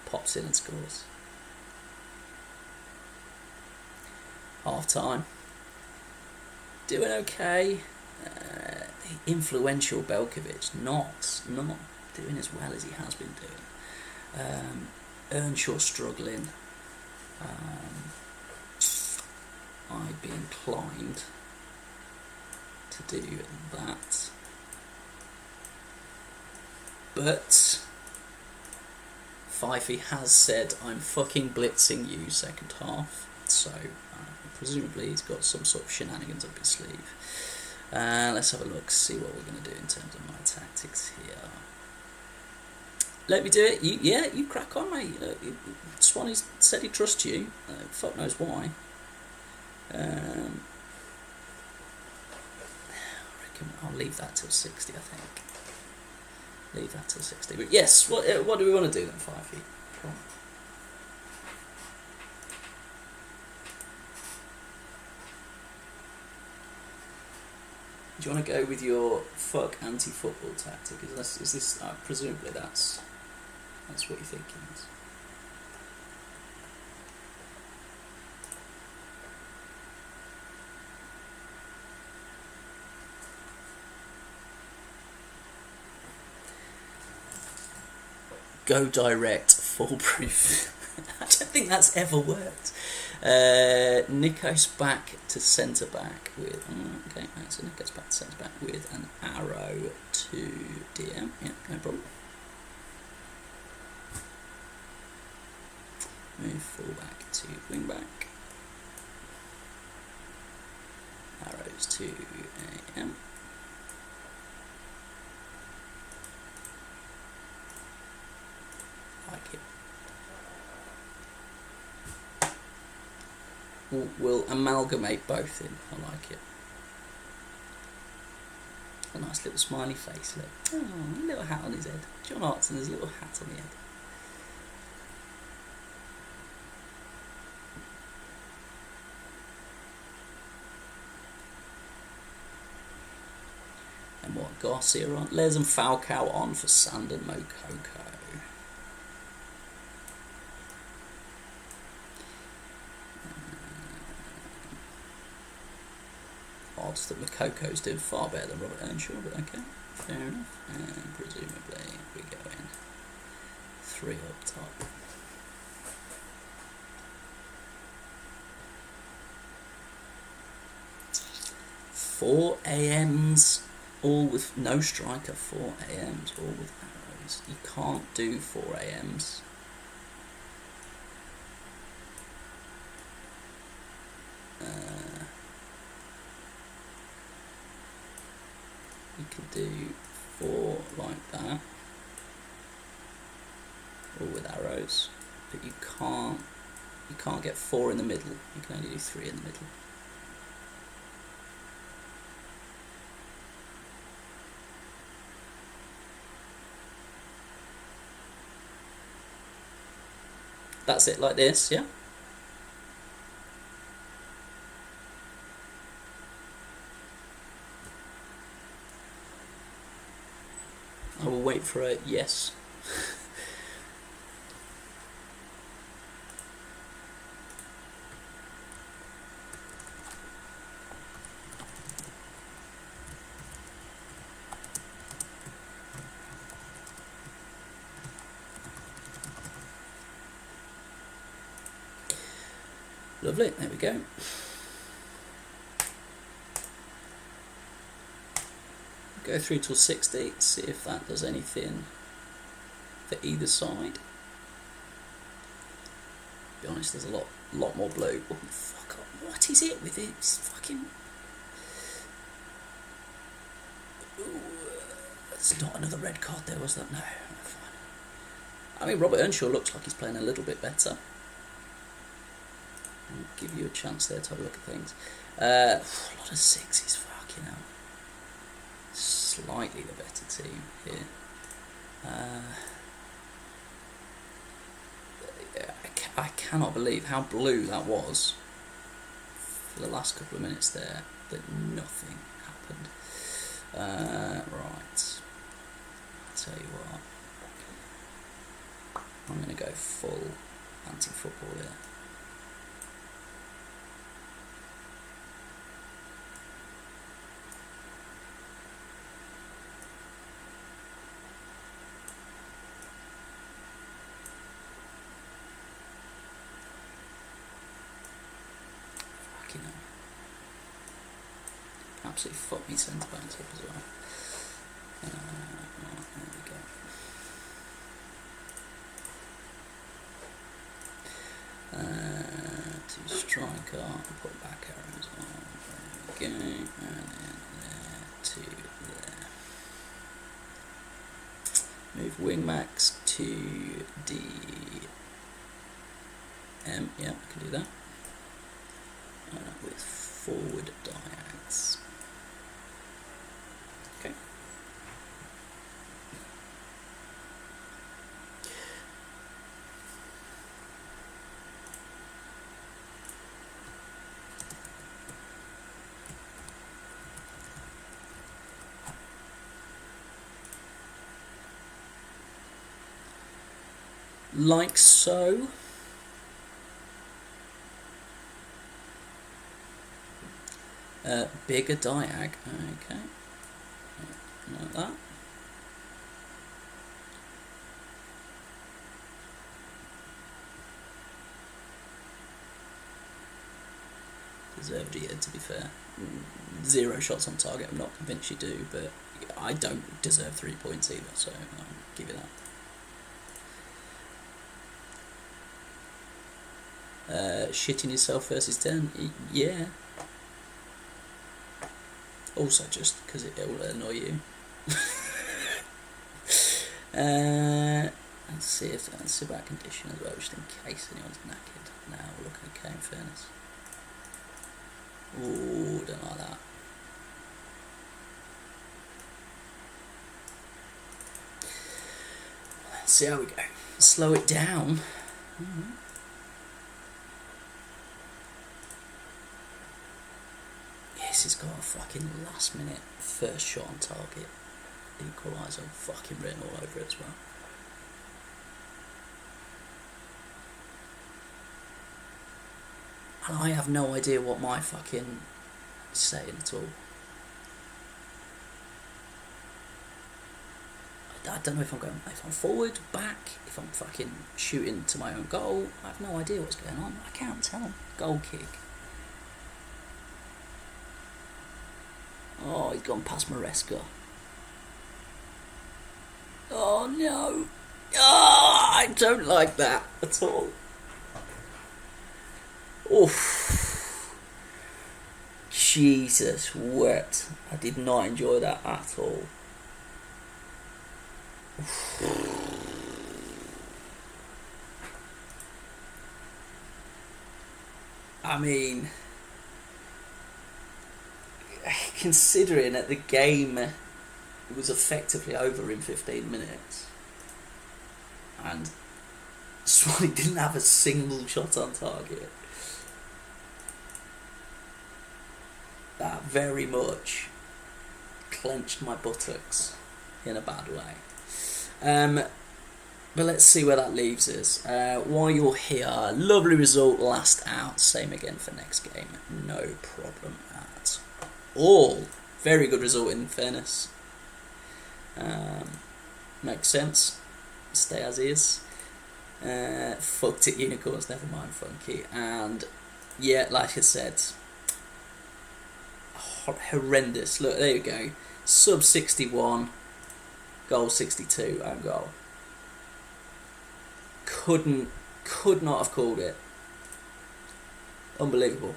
Pops in and scores. Half time. Doing okay. The influential Belkovic not doing as well as he has been doing. Earnshaw struggling. I'd be inclined to do that. But Fifey has said, I'm fucking blitzing you second half. So presumably he's got some sort of shenanigans up his sleeve. Let's have a look, see what we're going to do in terms of my tactics here. Let me do it. You crack on, mate. Swanee said he trusts you. Fuck knows why. I reckon I'll leave that till 60, I think. Leave that till 60. But yes, what do we want to do then, Fifey? Do you want to go with your fuck anti-football tactic? Is this presumably that's what you're thinking is. Go direct, foolproof. I don't think that's ever worked. Nico's back to centre back with. Okay, so Nico's back to centre back with an arrow to DM. Yeah, no problem. Move full back to wing back. Arrows to AM. Like it. We'll amalgamate both in. I like it. A nice little smiley face. Look. Oh, a little hat on his head. John Hartson has a little hat on the head. And what? Garcia on. Les and Falcao on for Sand and Mokoko. Odds that Mokoko's doing far better than Robert Earnshaw, but okay, fair enough. And presumably we go in 3 up top. Four AMs, all with no striker. 4 AMs, all with arrows. You can't do 4 AMs. You can do 4 like that, all with arrows, but you can't get 4 in the middle. You can only do 3 in the middle. That's it, like this, yeah. I will wait for a yes. Lovely, there we go. Go through till 60, see if that does anything for either side. To be honest, there's a lot more blue. Oh, fuck off. What is it with it? It's fucking... Ooh, it's not another red card there, was that? No, fine. I mean, Robert Earnshaw looks like he's playing a little bit better. I'll give you a chance there to have a look at things. A lot of 6s, fucking hell. Slightly the better team here. I cannot believe how blue that was for the last couple of minutes there, that nothing happened. Right, I'll tell you what, I'm going to go full anti-football here. Absolutely fuck me centre backs up as well. Right, there we go. To striker, put back arrows on. There we go, and then there to there. Move wing max to DM. Yeah, I can do that. With forward diags. Okay. like so. Bigger diag, okay, like that. Deserved a year, to be fair. 0 shots on target, I'm not convinced you do, but I don't deserve 3 points either, so I'll give you that. Shitting yourself versus 10, yeah. Also, just because it will annoy you. Let's see about condition as well, just in case anyone's knackered. Now we're looking okay, in fairness. Ooh, don't like that. Let's see how we go. Slow it down. Yes, he's got a fucking last minute first shot on target. Equaliser, fucking written all over it as well. And I have no idea what my fucking saying at all. I don't know if I'm forward, back, if I'm fucking shooting to my own goal. I have no idea what's going on. I can't tell. Goal kick. Oh, he's gone past Maresca. Oh no. Oh, I don't like that at all. Oof. Jesus, wet. I did not enjoy that at all. I mean, considering that the game was effectively over in 15 minutes and Swanee didn't have a single shot on target, that very much clenched my buttocks in a bad way. But let's see where that leaves us. While you're here, lovely result, last out. Same again for next game. No problem at all. Very good result in fairness. Makes sense. Stay as is. Fucked it, unicorns, never mind, funky. And yeah, like I said, horrendous. Look, there you go. Sub 61. Goal 62, own goal. Could not have called it. Unbelievable.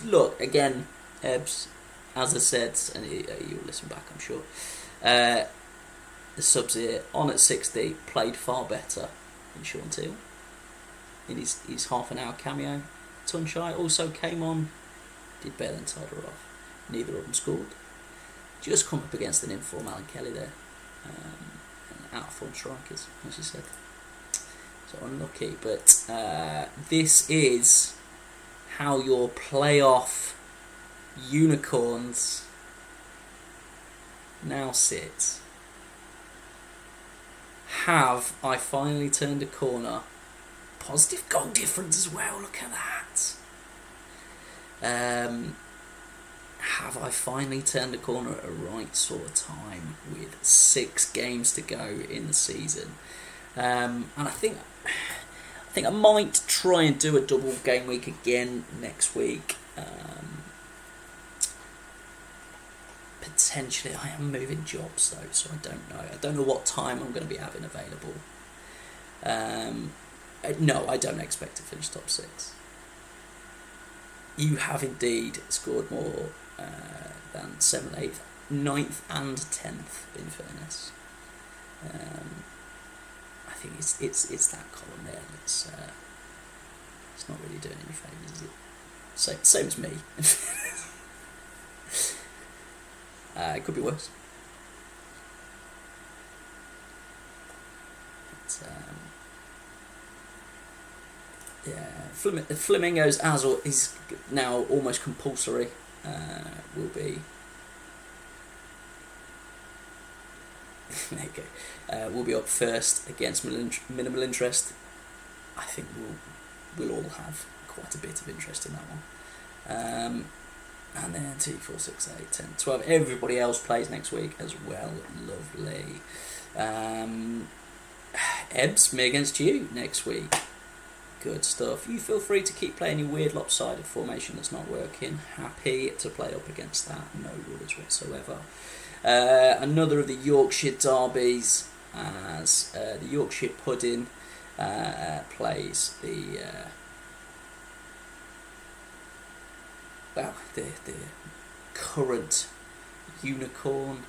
Look, again, Ebbs, as I said, and you'll listen back, I'm sure. The subs here, on at 60, played far better than Sean Teal in his half an hour cameo. Tunshai also came on, did better than Todorov. Neither of them scored. Just come up against an inform Alan Kelly there. And out of form strikers, as you said. So unlucky. But this is how your playoff unicorns now sit. Have I finally turned a corner? Positive goal difference as well, look at that. Have I finally turned a corner at a right sort of time with 6 games to go in the season? And I think I might try and do a double game week again next week. Potentially, I am moving jobs though, so I don't know. I don't know what time I'm going to be having available. No, I don't expect to finish top 6. You have indeed scored more than 7th, 8th, 9th and 10th, in fairness. I think it's that column there that's it's not really doing any favours, is it? Same as me. It could be worse. But, yeah, Flamingos, as is now almost compulsory, will be there you go. We'll be up first against minimal interest. I think we'll all have quite a bit of interest in that one. And then 2, 4, 6, 8, 10, 12. Everybody else plays next week as well. Lovely. Ebbs, me against you next week. Good stuff. You feel free to keep playing your weird lopsided formation that's not working. Happy to play up against that. No worries whatsoever. Another of the Yorkshire derbies, as the Yorkshire Pudding plays the current unicorn.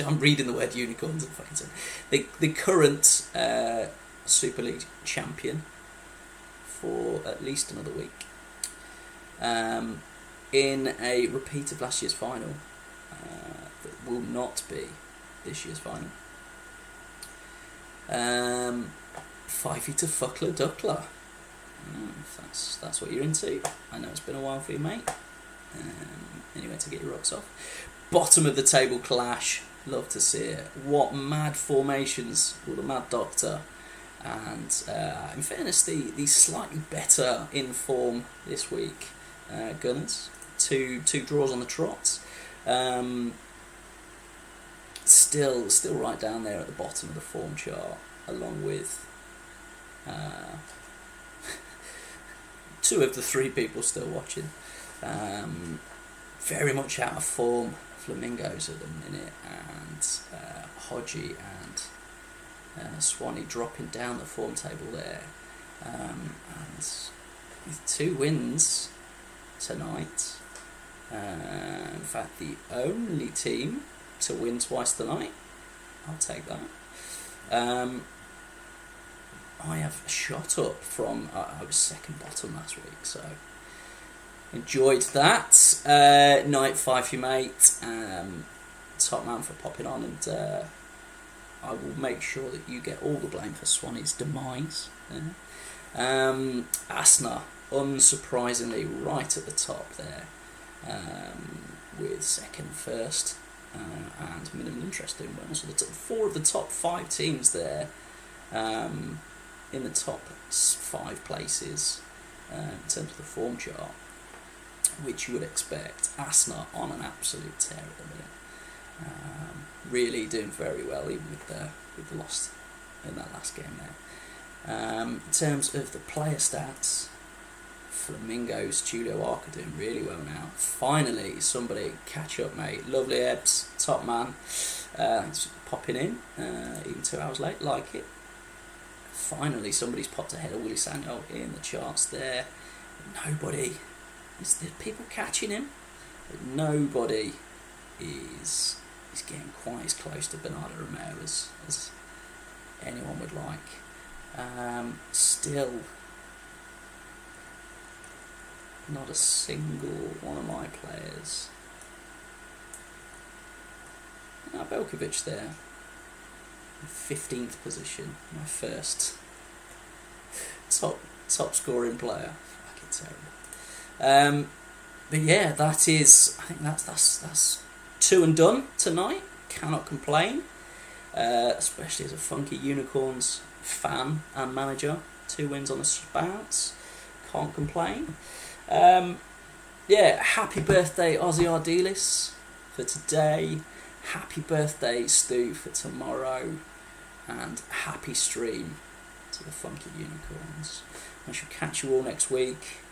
I'm reading the word unicorns and fucking saying the current Super League champion for at least another week. In a repeat of last year's final, that will not be this year's final. 5 to Fuckler Duckler. If that's what you're into. I know it's been a while for you, mate. Anyway, to get your rocks off. Bottom of the table clash. Love to see it. What mad formations will the Mad Doctor and, in fairness, the slightly better in form this week Gunners. Two draws on the trot. Still right down there at the bottom of the form chart, along with 2 of the 3 people still watching. Very much out of form, Flamingos at the minute, and Hodgie and Swanee dropping down the form table there. And with 2 wins tonight, in fact the only team to win twice tonight, I'll take that. I have shot up from, I was second bottom last week, so enjoyed that. Night 5 for you, mate. Top man for popping on, and I will make sure that you get all the blame for Swanee's demise. Asna, unsurprisingly, right at the top there, with second, first, and minimal interest in well. So the 4 of the top 5 teams there, in the top 5 places in terms of the form chart, which you would expect. Asna on an absolute tear at the minute. Really doing very well, even with the loss in that last game there. In terms of the player stats, Flamingos, Julio Arca doing really well now. Finally, somebody catch up, mate. Lovely Ebbs, top man. Thanks for popping in, even 2 hours late, like it. Finally, somebody's popped ahead of Willie Sagnol in the charts there. Nobody, is there people catching him? But nobody is getting quite as close to Bernardo Romero as anyone would like. Still, not a single one of my players. Now Belkovic there, 15th position, my first top scoring player. Fucking terrible. But yeah, that is. I think that's 2 and done tonight. Cannot complain, especially as a Funky Unicorns fan and manager. 2 wins on the spouts. Can't complain. Yeah, happy birthday Ozzy Ardilis for today. Happy birthday Stu for tomorrow. And happy stream to the Funky Unicorns. I shall catch you all next week.